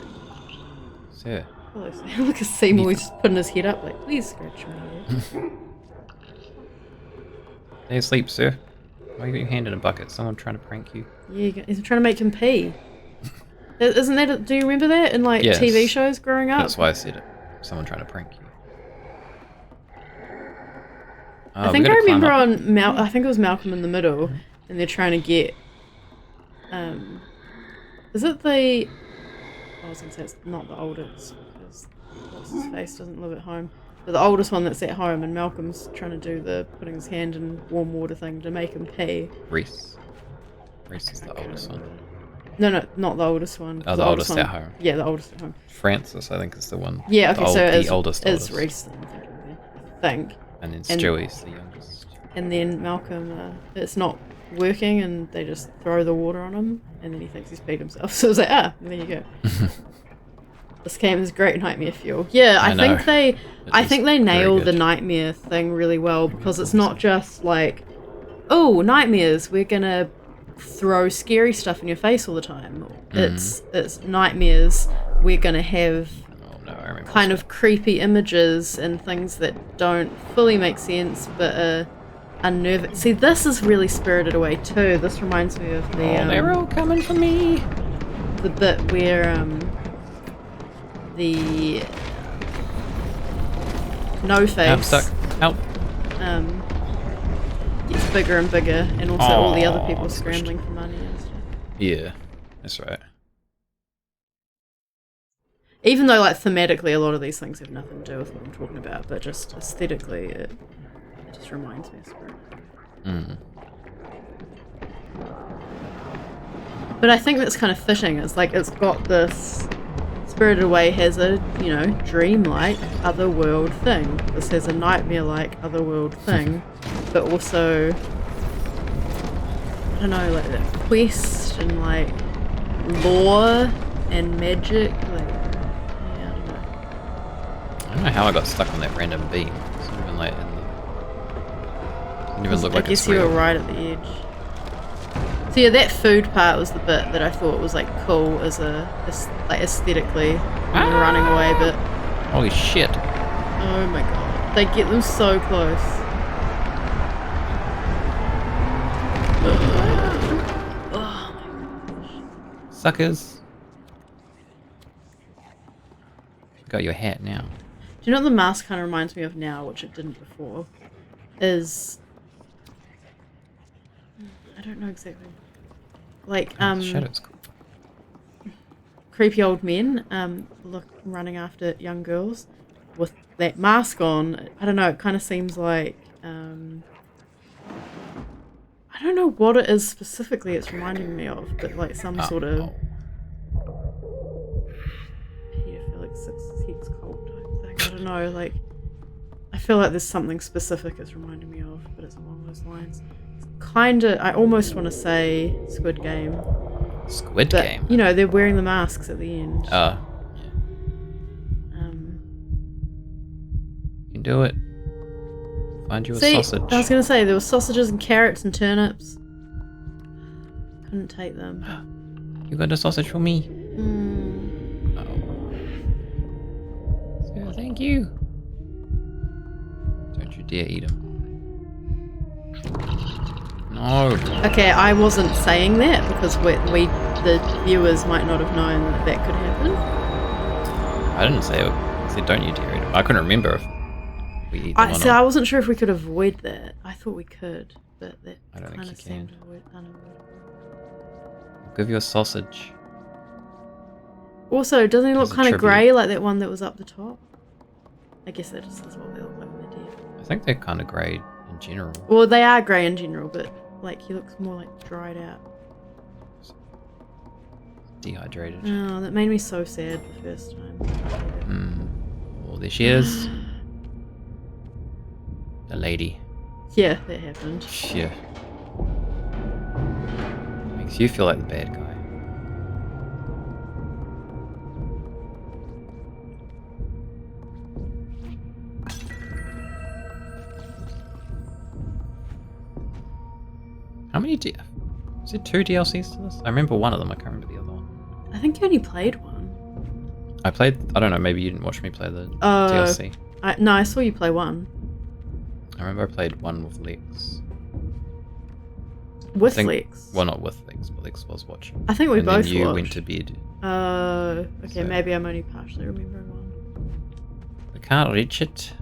Sir. Hello, Sam. Look at Seymour, he's just putting his head up like, please scratch me. Stay asleep, sir. Why you got your hand in a bucket? Someone trying to prank you? Yeah, he's trying to make him pee. Isn't that, do you remember that in like Yes. TV shows growing up? That's why I said it. Someone trying to prank you. I think I remember on I think it was Malcolm in the Middle, and they're trying to get, is it the, I was going to say it's not the oldest, because what's his face doesn't live at home, but the oldest one that's at home, and Malcolm's trying to do the putting his hand in warm water thing to make him pee. Reese. Reese is the oldest one. No, not the oldest one. Oh, the oldest at home. Yeah, the oldest at home. Francis, I think, is the one. Yeah, okay, so the oldest. it's Reese, I think. And then and- Stewie's the youngest. And then Malcolm, it's not working, and they just throw the water on him, and then he thinks he's peed himself. So it's like, there you go. This game is great nightmare fuel. Yeah, I think they nail the nightmare thing really well, because it's not just like, oh, nightmares, we're gonna throw scary stuff in your face all the time. It's nightmares, we're gonna have Oh no, I remember. kind of creepy images and things that don't fully make sense, but are unnerving. See, this is really Spirited Away too. This reminds me of the they're all coming for me. the bit where the No Face I'm stuck. Help. gets bigger and bigger, and also all the other Aw, people squished. scrambling for money and stuff. Yeah, that's right. Even though, like, thematically, a lot of these things have nothing to do with what I'm talking about, but just aesthetically, it just reminds me of Spirit. But I think that's kind of fitting. It's like it's got this. Spirited Away has a, dream-like otherworld thing. This has a nightmare-like otherworld thing, but also, I don't know, like that quest and like lore and magic, like. I don't know how I got stuck on that random beam. It's not even sunlight in the... Doesn't even look like I guess it's you real. were right at the edge. So yeah, that food part was the bit that I thought was like cool as like aesthetically and the running away bit. Holy shit. Oh my god. They get them so close. Suckers. Got your hat now. Do you know what the mask kind of reminds me of now, which it didn't before? Is... I don't know exactly. Like, Shadow's cool. creepy old men, running after young girls with that mask on. I don't know, it kind of seems like, I don't know what it is specifically it's reminding me of, but like some sort of pedophilic sex cult type thing. I don't know, like, I feel like there's something specific it's reminding me of, but it's along those lines. Kinda, I almost want to say Squid Game. Squid But, Game. you know, they're wearing the masks at the end. Yeah. You can do it. Find you a See, sausage. I was going to say, there were sausages and carrots and turnips. Couldn't take them. You got a sausage for me? Mm. Oh. So, thank you. Don't you dare eat them. No. Okay, I wasn't saying that because the viewers might not have known that that could happen. I didn't say it. I said don't you dare eat them. I couldn't remember if we eat them or I not. wasn't sure if we could avoid that. I thought we could, but that I don't think kind you of seemed can. unavoidable. I'll give you a sausage. Also, doesn't he look As a kind of tribute. grey like that one that was up the top? I guess that just is what they look like when they're dead. I think they're kind of grey in general. Well, they are grey in general, but like he looks more like dried out. Dehydrated. Oh, that made me so sad the first time. Oh, there she is. The lady. Yeah, that happened. Yeah. Makes you feel like the bad guy. How many is it 2 DLCs to this? I remember one of them, I can't remember the other one. I think you only played one. I don't know, maybe you didn't watch me play the Oh. DLC. No, I saw you play one. I remember I played one with Lex. With I think- Lex. Well, not with Lex, but Lex was watching. I think we and both then you watched. went to bed. Okay, So- maybe I'm only partially remembering one. I can't reach it.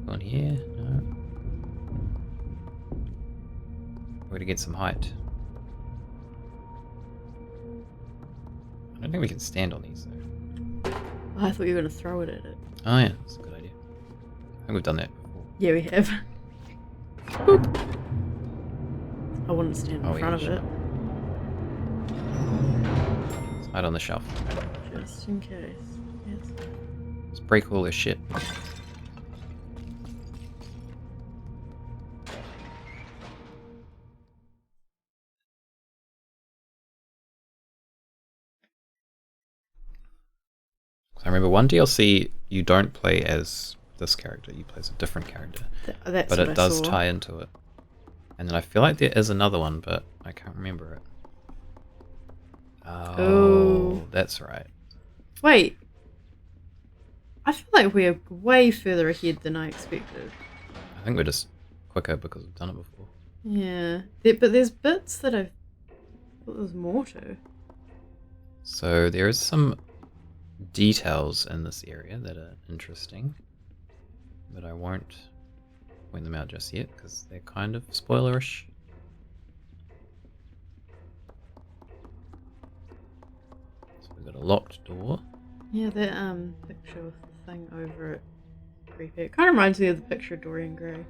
On here? No. We're to get some height. I don't think we can stand on these though. Oh, I thought you were going to throw it at it. Oh yeah, that's a good idea. I think we've done that before. Yeah, we have. Boop. I wouldn't stand in Oh, front yeah, of it. Let's hide on the shelf. Just in case. Yes. Let's break all this shit. I remember one DLC you don't play as this character, you play as a different character. That's But what it I does saw. tie into it. And then I feel like there is another one, but I can't remember it. Oh, that's right. Wait. I feel like we're way further ahead than I expected. I think we're just quicker because we've done it before. Yeah. But there's bits that I thought there's more to. So there is some details in this area that are interesting, but I won't point them out just yet because they're kind of spoilerish. So we've got a locked door. Yeah, that picture with the thing over it. Creepy. It kind of reminds me of the picture of Dorian Gray.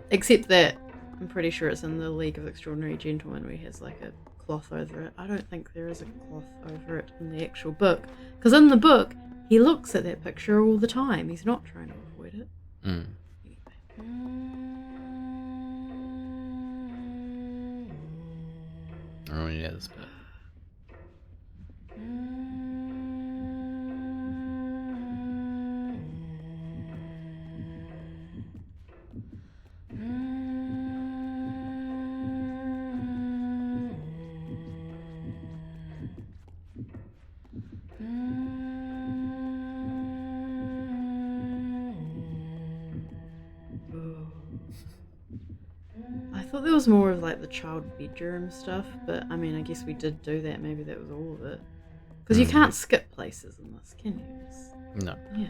Except that I'm pretty sure it's in the League of Extraordinary Gentlemen where he has like a cloth over it. I don't think there is a cloth over it in the actual book. Because in the book, he looks at that picture all the time. He's not trying to avoid it. Oh yeah, this bit. thought there was more of like the child bedroom stuff, but I mean, I guess we did do that. Maybe that was all of it. Because you can't skip places in this, can you? No. Yeah.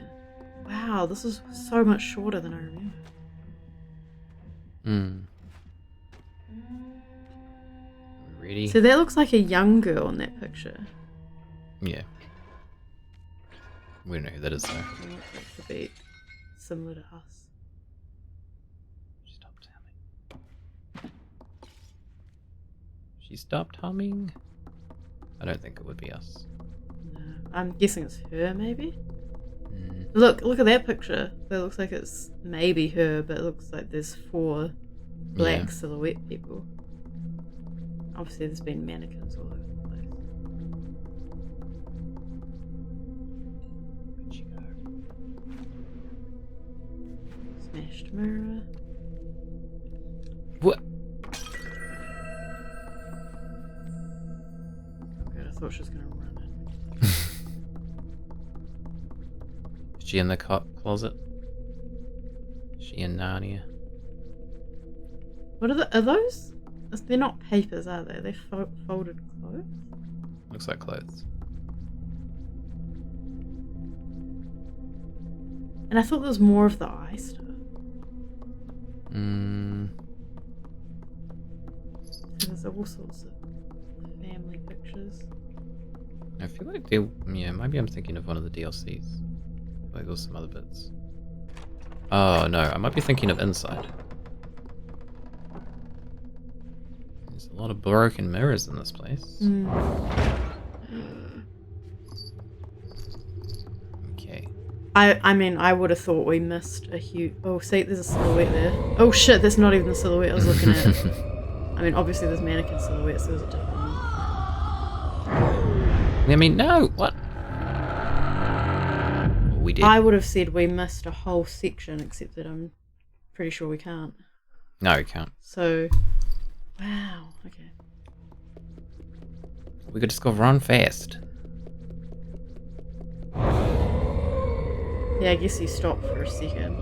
Wow, this is so much shorter than I remember. Ready? So that looks like a young girl in that picture. Yeah. We don't know who that is though. It looks like to be similar to us. Stop humming. She stopped humming? I don't think it would be us. No, I'm guessing it's her, maybe. Look at that picture. That looks like it's maybe her, but it looks like there's 4 black silhouette people. Obviously, there's been mannequins all over the place. Where'd she go? Smashed mirror. What? Oh god, I thought she was gonna run it. Is she in the closet? Is she in Narnia? What are those? They're not papers, are they? They're folded clothes? Looks like clothes. And I thought there was more of the eye stuff. So there's all sorts of family pictures. I feel like they... Yeah, maybe I'm thinking of one of the DLCs. Like there's some other bits. Oh no, I might be thinking of Inside. There's a lot of broken mirrors in this place. Okay. I mean, I would have thought we missed a huge... Oh, see, there's a silhouette there. Oh shit, that's not even the silhouette I was looking at. I mean, obviously there's mannequin silhouettes, so there's a different one. I mean, no! What? Well, we did. I would have said we missed a whole section, except that I'm pretty sure we can't. No, we can't. So... Wow, okay. We could just go run fast. Yeah, I guess you stop for a second.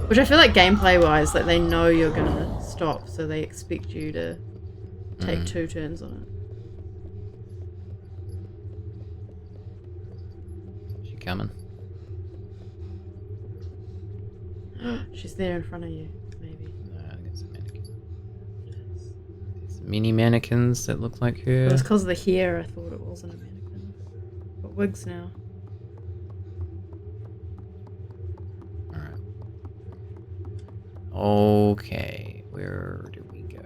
Which I feel like gameplay-wise, like they know you're gonna stop, so they expect you to take 2 turns on Is she coming? it. She's there in front of you, maybe. No, I think it's a mannequin. There's mini mannequins that look like her. It was because of the hair, I thought it wasn't a mannequin. Got wigs now. Alright. Okay, where do we go?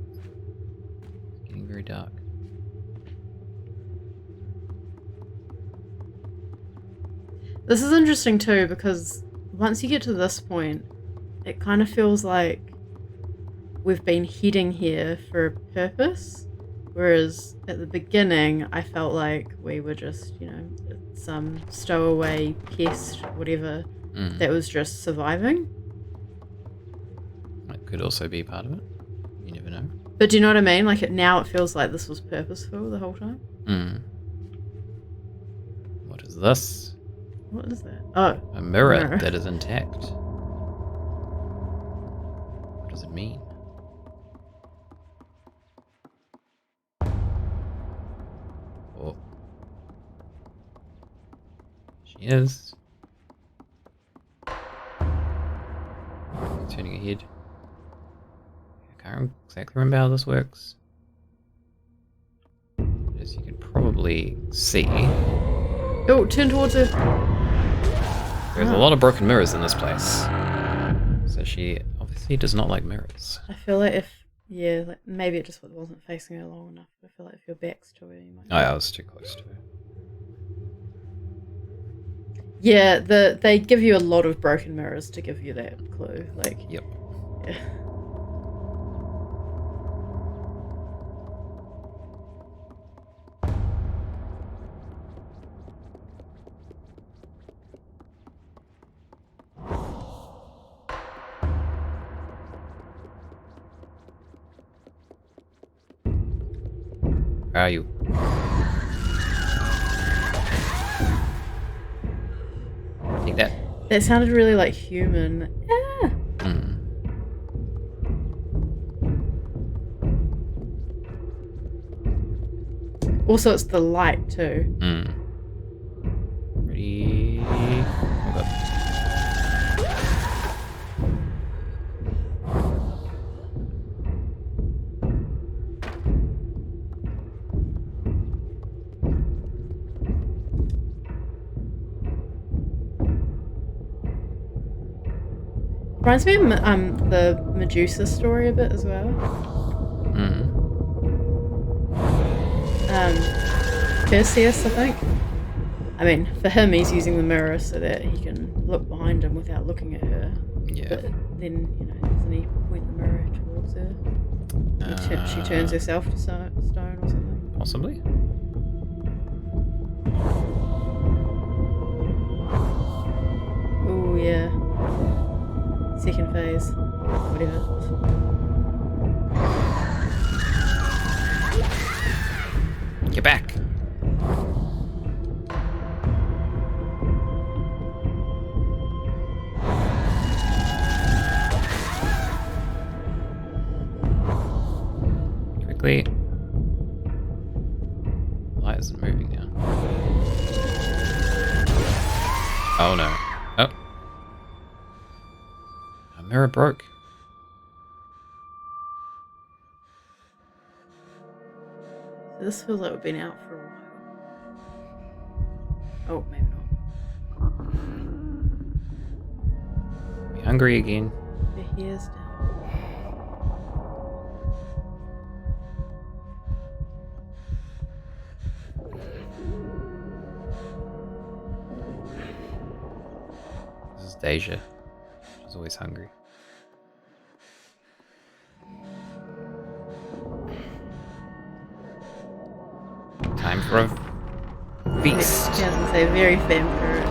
It's getting very dark. This is interesting too, because once you get to this point, it kind of feels like we've been heading here for a purpose, whereas at the beginning I felt like we were just, you know, some stowaway pest, whatever, that was just surviving. That could also be part of it. You never know. But do you know what I mean? Like now it feels like this was purposeful the whole time. What is this? What is that? Oh, A mirror that is intact. What does it mean? Oh. She is. Turning ahead. I can't exactly remember how this works. As you can probably see, oh, turn towards her. there's a lot of broken mirrors in this place. So she obviously does not like mirrors. I feel like yeah, like maybe it just wasn't facing her long enough. I feel like if your back's to her, you might. Oh, yeah, I was too close to her. Yeah, they give you a lot of broken mirrors to give you that clue. Like, Yep. yeah. Where are you? Take that. That sounded really like human. Ah! Hmm. Also, it's the light too. Hmm. Ready? Oh god. Reminds me of the Medusa story a bit as well. Hmm. Perseus, I think. I mean, for him, he's using the mirror so that he can look behind him without looking at her. Yeah. But then, doesn't he point the mirror towards her? She turns herself to stone or something. Possibly. Oh, yeah. Second phase. Whatever. Get back. Quickly. The light isn't moving now. Oh no. Oh. A mirror broke. This feels like we've been out for a while. Oh, maybe not. Be hungry again. The hair's down. This is Deja. She's always hungry. Time for a feast. Yeah, I was gonna say, very vampiric.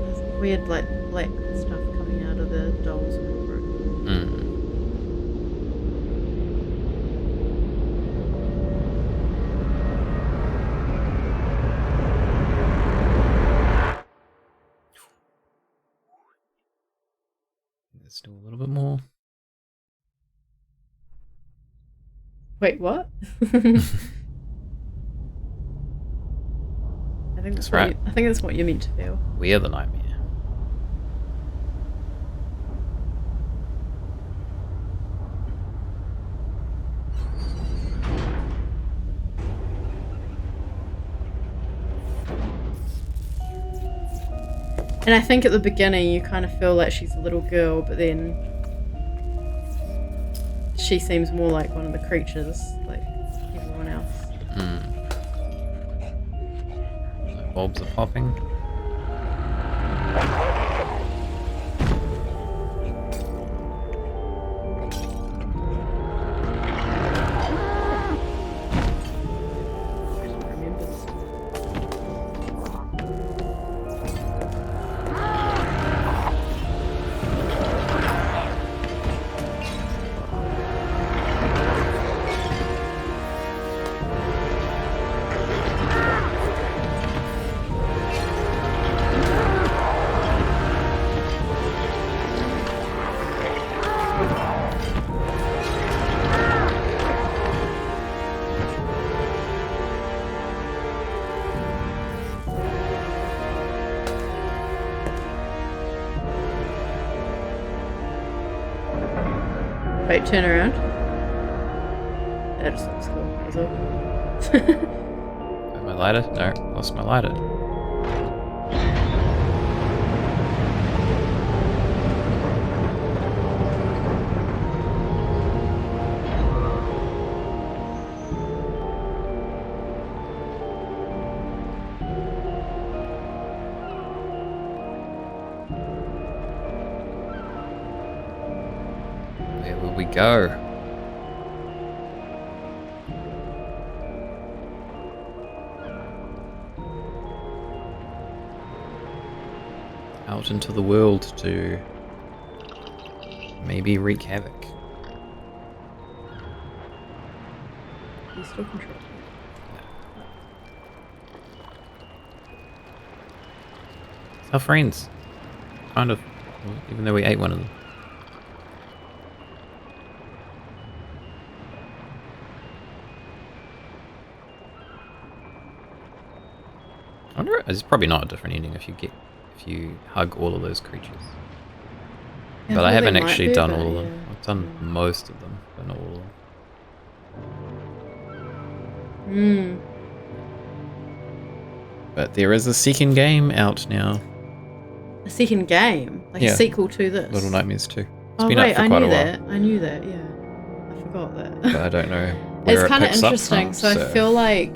There's weird, like, black stuff coming out of the dolls. Mm. Let's do a little bit more. Wait, what? I think That's right. I think that's what you're meant to feel. We are the nightmare. And I think at the beginning you kind of feel like she's a little girl, but then she seems more like one of the creatures, like everyone else. The bulbs are popping. I don't remember this one. Wait, turn around. That just looks cool. As well. Got my lighter? No, lost my lighter. Where will we go? out into the world to maybe wreak havoc. You still control. It's our friends. Kind of. Even though we ate one of them. I wonder, it's probably not a different ending if you hug all of those creatures. Yeah, But I thought haven't they might actually be, done but all of them. yeah. I've done most of them, but not all of them. But there is a second game out now. A second game? Like Yeah. a sequel to this? Little Nightmares 2. It's Oh, been right, out for I quite knew a while. that. I knew that, yeah. I forgot that. But I don't know where It's it kind of picks up interesting. from, So I feel like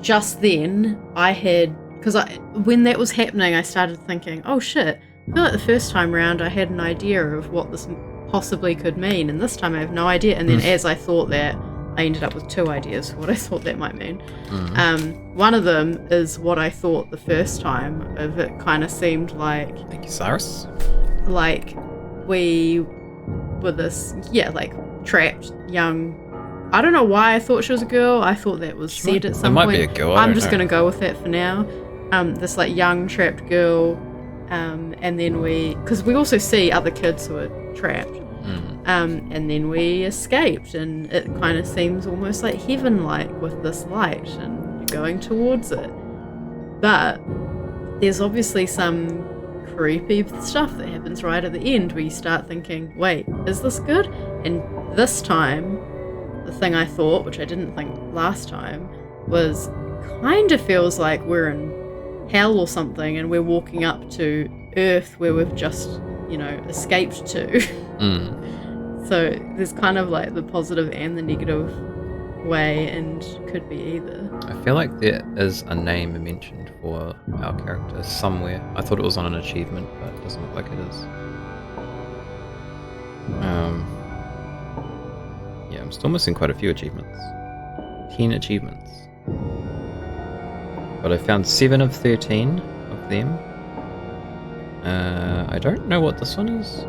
just then I had, because when that was happening, I started thinking, oh shit, I feel like the first time round I had an idea of what this possibly could mean, and this time I have no idea. And then as I thought that, I ended up with two ideas for what I thought that might mean. One of them is what I thought the first time of it kind of seemed like Thank you, Cyrus. we were this, like trapped young. I don't know why I thought she was a girl. I thought that was said at some might point. be a girl, I I'm don't just know. gonna go with that for now. This like young trapped girl, and then because we also see other kids who are trapped. And then we escaped, and it kind of seems almost like heaven-like with this light, and you're going towards it. But there's obviously some creepy stuff that happens right at the end where you start thinking, wait, is this good? And this time, the thing I thought, which I didn't think last time, was kind of feels like we're in hell or something, and we're walking up to Earth where we've just, escaped to. So there's kind of like the positive and the negative way, and could be either. I feel like there is a name mentioned for our character somewhere. I thought it was on an achievement, but it doesn't look like it is. Yeah, I'm still missing quite a few achievements. 10 achievements. But I found 7 of 13 of them. I don't know what this one is.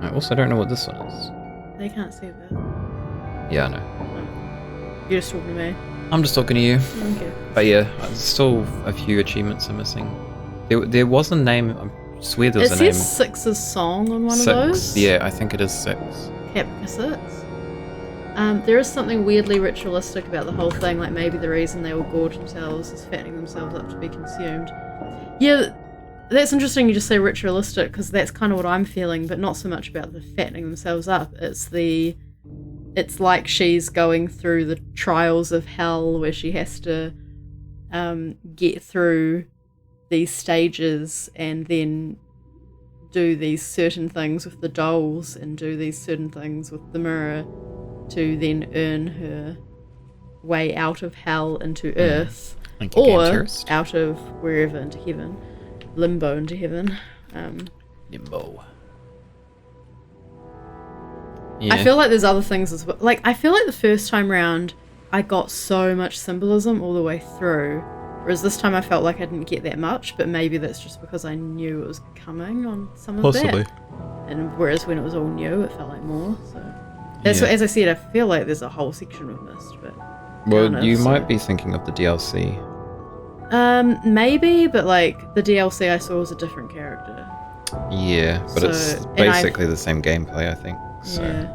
I also don't know what this one is. They can't see that. Yeah, I know. You're just talking to me. I'm just talking to you. Okay. But yeah, there's still a few achievements are missing. There was a name, I swear there was It a name. says Six's song on one 6. of those. Yeah, I think it is 6. Kepka 6. There is something weirdly ritualistic about the whole thing, like maybe the reason they all gorge themselves is fattening themselves up to be consumed. Yeah, that's interesting you just say ritualistic, because that's kind of what I'm feeling, but not so much about the fattening themselves up. It's like she's going through the trials of hell where she has to get through these stages and then do these certain things with the dolls and do these certain things with the mirror to then earn her way out of hell into earth, Thank you, or Game Tourist. out of wherever into heaven, limbo into heaven. Limbo. Yeah. I feel like there's other things as well. Like, I feel like the first time round I got so much symbolism all the way through, whereas this time I felt like I didn't get that much, but maybe that's just because I knew it was coming on some of Possibly. that. And whereas when it was all new, it felt like more. So that's Yeah. what, as I said, I feel like there's a whole section we've missed. But Well, don't know, you so- might be thinking of the DLC. maybe, but like the DLC I saw was a different character. Yeah, but So- it's and basically the same gameplay, I think. So, Yeah.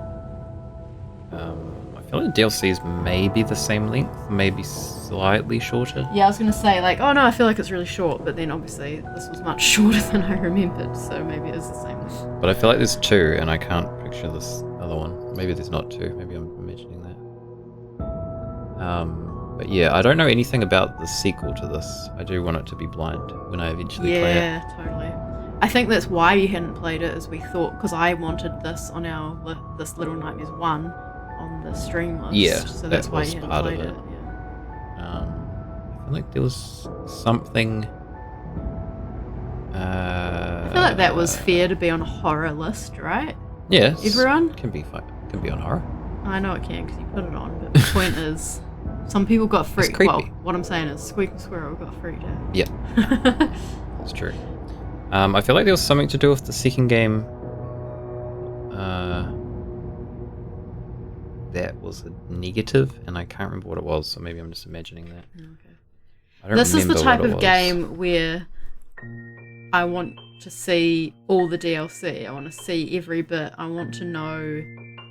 I feel like the DLC is maybe the same length, maybe slightly shorter. Yeah, I was gonna say like, oh no, I feel like it's really short, but then obviously this was much shorter than I remembered, so maybe it is the same. But I feel like there's 2, and I can't picture this other one. Maybe there's not 2. Maybe I'm imagining that. But yeah, I don't know anything about the sequel to this. I do want it to be blind when I eventually play it. Yeah, totally. I think that's why you hadn't played it, as we thought, because I wanted this on our this Little Nightmares 1 on the stream list. Yeah, so that that's why was you hadn't part of played it. Yeah. I feel like there was something. I feel like that was fair to be on a horror list, right? Yes. Everyone? Can be can be on horror. I know it can because you put it on, but the point is, some people got freaked. creepy. Well, what I'm saying is, Squeak and Squirrel got freaked out. Yeah. It's true. I feel like there was something to do with the second game. That was a negative, and I can't remember what it was, so maybe I'm just imagining that. Okay. I don't This is the remember type what it of was. game where I want to see all the DLC. I want to see every bit. I want to know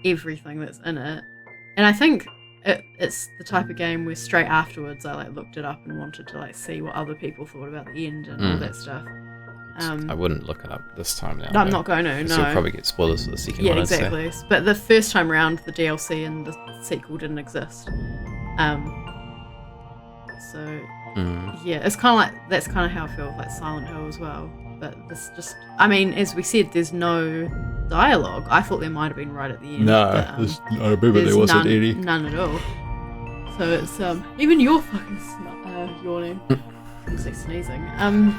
everything that's in it. And I think it's the type of game where straight afterwards I like looked it up and wanted to like see what other people thought about the end and all that stuff. I wouldn't look it up this time now. No, I'm though, not going to. 'cause No. you'll probably get spoilers for the second Yeah, one. I'd say. exactly. But the first time round, the DLC and the sequel didn't exist. So yeah, it's kind of like that's kind of how I feel with like Silent Hill as well. But this just, I mean, as we said, there's no dialogue. I thought there might have been right at the end. but, I remember there's none at all. So it's even you're fucking yawning. I'm like sneezing.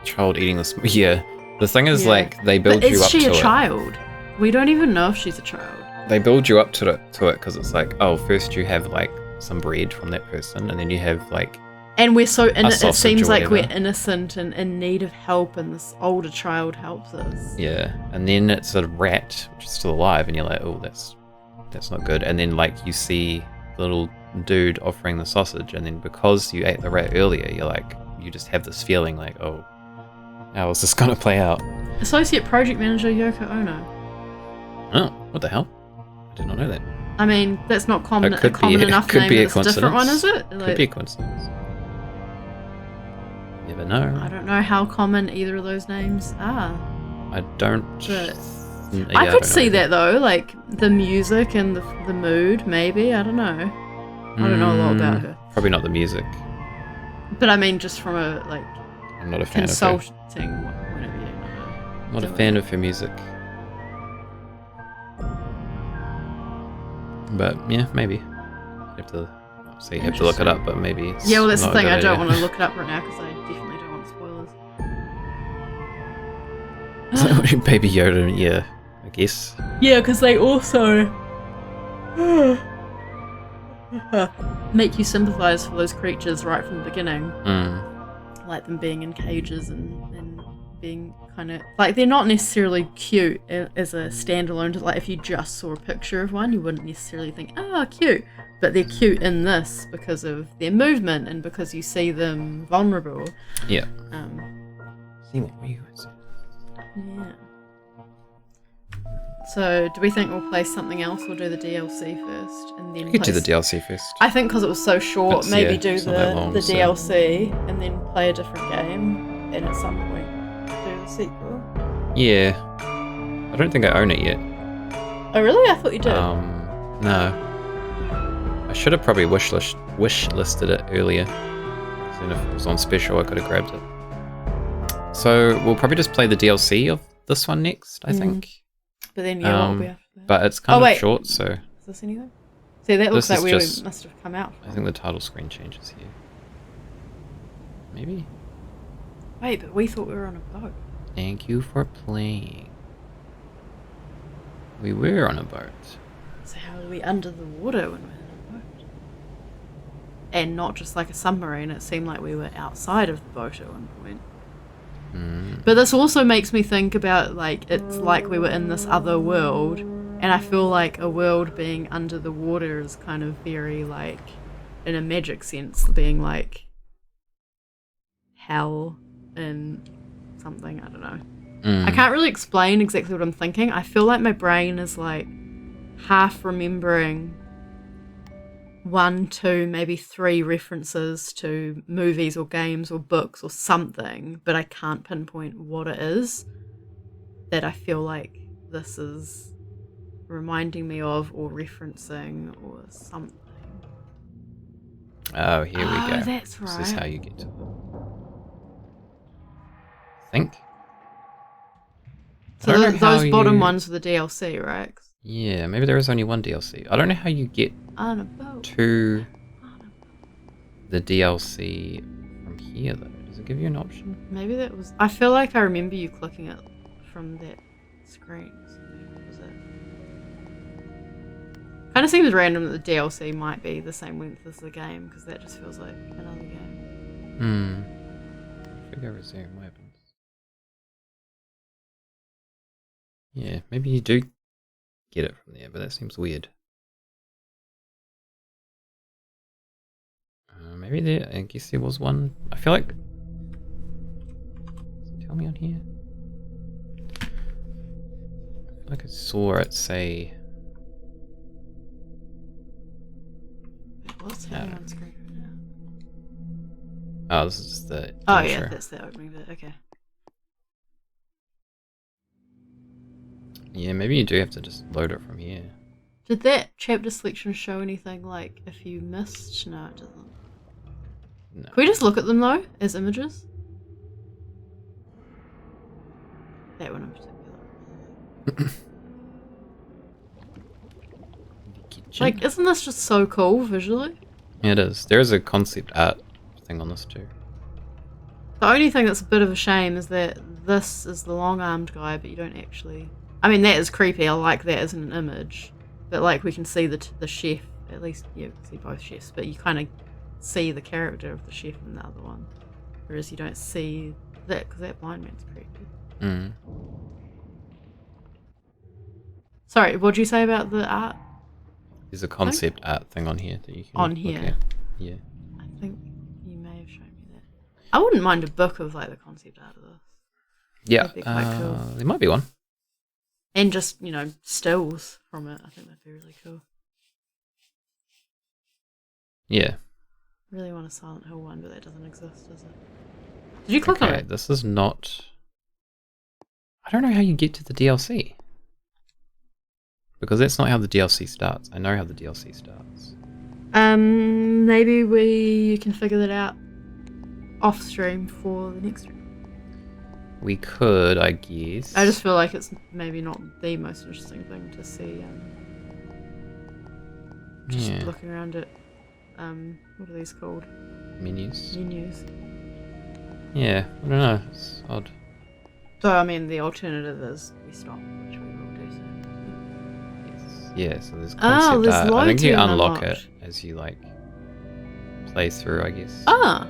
Child eating this. Yeah. The thing is, Yeah. like, they build But you is up she to a it. child? We don't even know if she's a child. They build you up to it because it's like, oh, first you have like some bread from that person, and then you have like And we're so it sausage seems or like we're whatever. innocent and in need of help, and this older child helps us. yeah, and then it's a rat which is still alive, and you're like, oh, that's not good. And then like you see the little dude offering the sausage, and then because you ate the rat earlier, you're like, you just have this feeling like, oh, how is this gonna play out? Associate Project Manager Yoko Ono. Oh, what the hell? I did not know that. I mean, that's not common, It could a common be, enough it could name. be a It's a different one, coincidence. is it? Could Like, be a coincidence. Never know. I don't know how common either of those names are. I don't. But Yeah, I don't could know see either. that though, like the music and the mood. Maybe I don't know. I don't know a lot about her, Probably not the music. but I mean, just from a like I'm not a fan of her. consulting point of view. Not a fan of her music. But yeah, maybe. You have to say you have to look it up, but maybe it's Yeah, well, that's the not a thing. good I don't idea. want to look it up right now because I definitely don't want spoilers. Baby Yoda, yeah, I guess. Yeah, because they also make you sympathize for those creatures right from the beginning, like them being in cages and being kind of like they're not necessarily cute as a standalone. Like if you just saw a picture of one, you wouldn't necessarily think, "Oh, cute," but they're cute in this because of their movement and because you see them vulnerable. Yeah. Um, See what were you going to say? Yeah. So, do we think we'll play something else or do the DLC first and then You could do play the DLC first. I think because it was so short, It's- maybe yeah, do it's not that the long, so- DLC and then play a different game, and at some point do the sequel. Yeah. I don't think I own it yet. Oh, really? I thought you did. No. I should have probably wish listed it earlier. So then if it was on special, I could have grabbed it. So we'll probably just play the DLC of this one next, I think. But then, yeah, what will be after that? But it's kind of wait. short, so Is this anything? See, that looks This like is where just- we must have come out I from. think the title screen changes here. Maybe? Wait, but we thought we were on a boat. Thank you for playing. We were on a boat. So how are we under the water when we're in a boat? And not just like a submarine, it seemed like we were outside of the boat at one point. But this also makes me think about like it's like we were in this other world, and I feel like a world being under the water is kind of very like in a magic sense being like hell and something, I don't know. I can't really explain exactly what I'm thinking. I feel like my brain is like half remembering 1, 2, maybe 3 references to movies or games or books or something, but I can't pinpoint what it is that I feel like this is reminding me of or referencing or something. Oh, here we Oh, go. that's This is right. how you get to it. Think? I So don't know how those bottom you- ones are the DLC, right? Yeah, maybe there is only one DLC. I don't know how you get On a boat. to the DLC from here, though. Does it give you an option? Maybe that was. I feel like I remember you clicking it from that screen. So maybe that was it. Kind of seems random that the DLC might be the same length as the game because that just feels like another game. I we go resume, what happens? Yeah, maybe you do get it from there, but that seems weird. Maybe there, I guess there was one. I feel like. Does it tell me on here? I feel like I saw it say. What's happening on screen right now? Oh, this is just the. Oh intro. yeah, that's the opening bit. Okay. Yeah, maybe you do have to just load it from here. Did that chapter selection show anything like if you missed? No, it doesn't. No. Can we just look at them though as images? That one in particular. Kitchen. Like, isn't this just so cool visually? Yeah, it is. There is a concept art thing on this too. The only thing that's a bit of a shame is that this is the long-armed guy, but you don't actually. I mean, that is creepy. I like that as an image, but like we can see the chef. At least you can see both chefs, but you kind of see the character of the chef in the other one, whereas you don't see that because that blind man's creepy. Mm. Sorry, what'd you say about the art There's a concept art thing on here that you can on look here? at. Yeah. I think you may have shown me that. I wouldn't mind a book of like the concept art of this, Yeah. That'd be quite cool. There might be one. and just stills from it. I think that'd be really cool. Yeah. Really want a Silent Hill one, but that doesn't exist, does it? Did you click on Okay, it? this is not. I don't know how you get to the DLC. Because that's not how the DLC starts. I know how the DLC starts. Maybe you can figure that out off stream for the next stream. We could, I guess. I just feel like it's maybe not the most interesting thing to see. Just Yeah. looking around at what are these called? Menus. Menus. Yeah, I don't know. It's odd. So I mean, the alternative is we stop, which we will do soon. Yes. Yeah, so there's Oh, concept there's art. I loads think you you unlock unlocked. it as you like play through, I guess. Ah,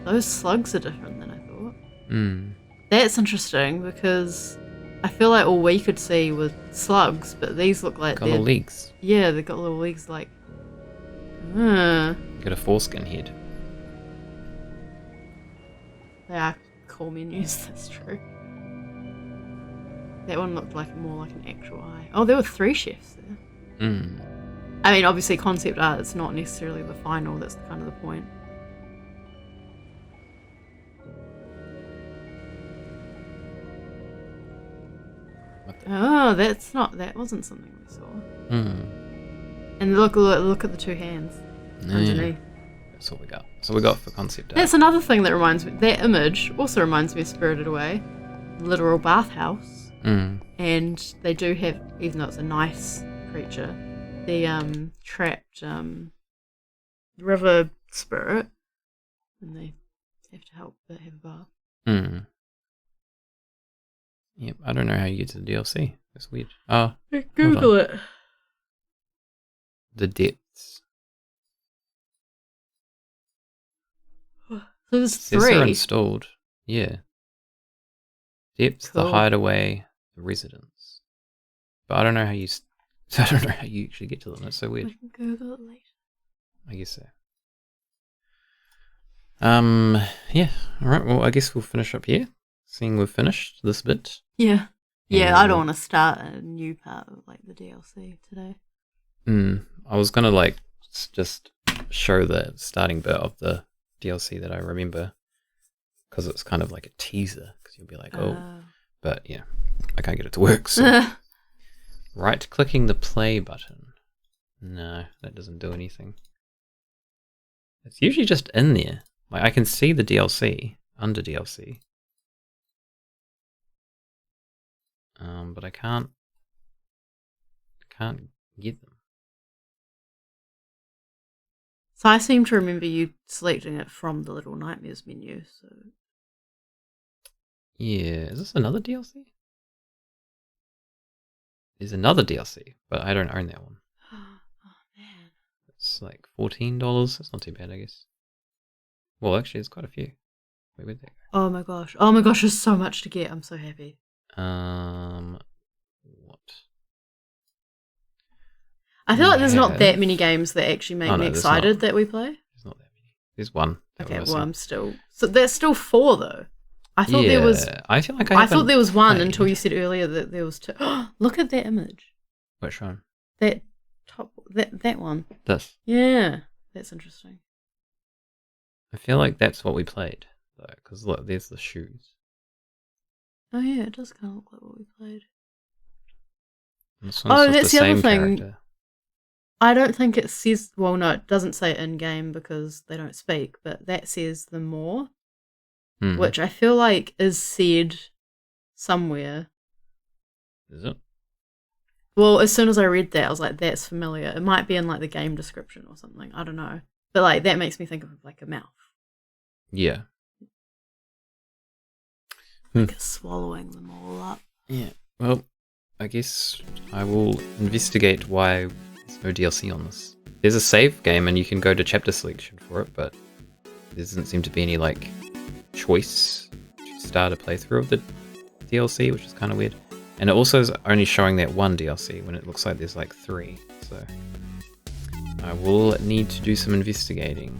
those slugs are different than I thought. Mm. That's interesting because I feel like all we could see were slugs, but these look like Got they're little legs. yeah, they've got little legs like. They Got a foreskin head. are cool menus. That's true. That one looked like more like an actual eye. Oh, there were 3 chefs there. Mm. I mean, obviously, concept art. It's not necessarily the final. That's kind of the point. What the? Oh, that wasn't something we saw. Mm. And look at the 2 hands Yeah. underneath. That's what we got. So we got for concept art. That's another thing that reminds me. That image also reminds me of Spirited Away, literal bathhouse, Mm. and they do have, even though it's a nice creature, the trapped river spirit, and they have to help but have a bath. Mm. Yep, I don't know how you get to the DLC. That's weird. Oh, Google it. the depths. So there's Says they're 3. installed. Yeah. Depths, Cool. the hideaway, the residence. But I don't know how you. I don't know how you actually get to them. That's so weird. We can Google it later. I guess so. Yeah. All right. Well, I guess we'll finish up here. Seeing we've finished this bit. Yeah. Yeah, Yeah. I don't want to start a new part of like the DLC today. I was gonna like just show the starting bit of the DLC that I remember, because it's kind of like a teaser. Because you'll be like, oh, but yeah, I can't get it to work. So right-clicking the play button. No, that doesn't do anything. It's usually just in there. Like I can see the DLC under DLC. But I can't get them. So I seem to remember you selecting it from the Little Nightmares menu. So Yeah, is this another DLC? There's another DLC, but I don't own that one. oh man, It's like $14. That's not too bad, I guess. Well, actually, it's quite a few. Where would that Oh my gosh. Oh my gosh, there's so much to get. I'm so happy. go? What? I feel like there's not have- that many games that actually make Oh, me no, there's excited that we play. There's not that many. There's one. that Okay, we're well, I'm missing. still. So there's still 4 though. I thought there was. I feel like I thought there was one played. until you said earlier that there was 2. Look at that image. Which one? That top. That one. This. Yeah, that's interesting. I feel like that's what we played though, because look, there's the shoes. Oh yeah, it does kind of look like what we played. And this one's Oh, with that's the other same thing. character. I don't think it says. Well, no, it doesn't say in game because they don't speak, but that says the more, Mhm. which I feel like is said somewhere. Is it? Well, as soon as I read that, I was like, that's familiar. It might be in like the game description or something. I don't know. But like that makes me think of like a mouth. Yeah. Like it's swallowing them all up. Yeah. Well, I guess I will investigate why there's no DLC on this. There's a save game and you can go to chapter selection for it, but there doesn't seem to be any like choice to start a playthrough of the DLC, which is kind of weird. And it also is only showing that one DLC when it looks like there's like 3. So I will need to do some investigating.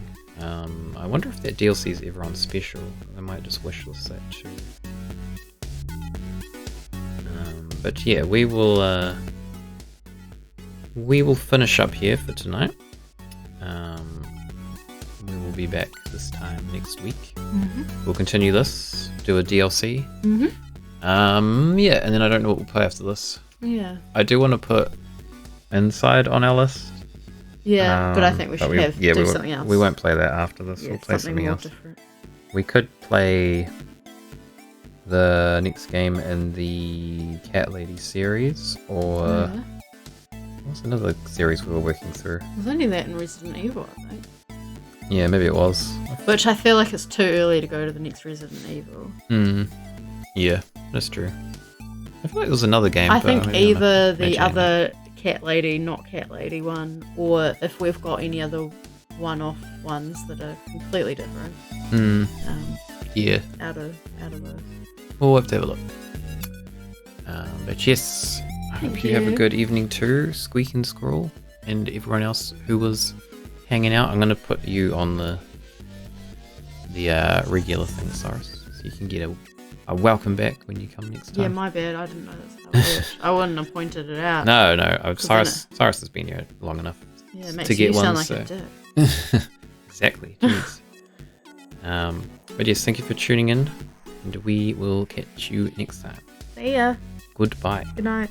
I wonder if that DLC is ever on special. I might just wishlist that too. But yeah, we will finish up here for tonight. We will be back this time next week. We'll continue this, do a DLC. Yeah, and then I don't know what we'll play after this. Yeah. I do want to put Inside on our list. Yeah, but I think we but should do something else. We won't play that after this. Yeah, We'll play something more else. different. We could play the next game in the Cat Lady series, or Yeah. what's another series we were working through? There's only that in Resident Evil, I think. Yeah, maybe it was. Which I feel like it's too early to go to the next Resident Evil. Yeah, that's true. I feel like there was another game. I but think maybe I'm either the imagining other Cat Lady, not Cat Lady one, or if we've got any other one-off ones that are completely different. Yeah, Out of those. we'll have to have a look. But yes, I hope Thank you have a you. good evening too, Squeak and Scroll, and everyone else who was hanging out. I'm going to put you on the regular thing, Cyrus, so you can get a welcome back when you come next time. Yeah, my bad. I didn't know that's how it worked. I wouldn't have pointed it out. No, Cyrus then has been here long enough Yeah, it makes to get you sound one. like So. a dick. Exactly. Jeez. But yes, thank you for tuning in, and we will catch you next time. See ya. Goodbye. Good night.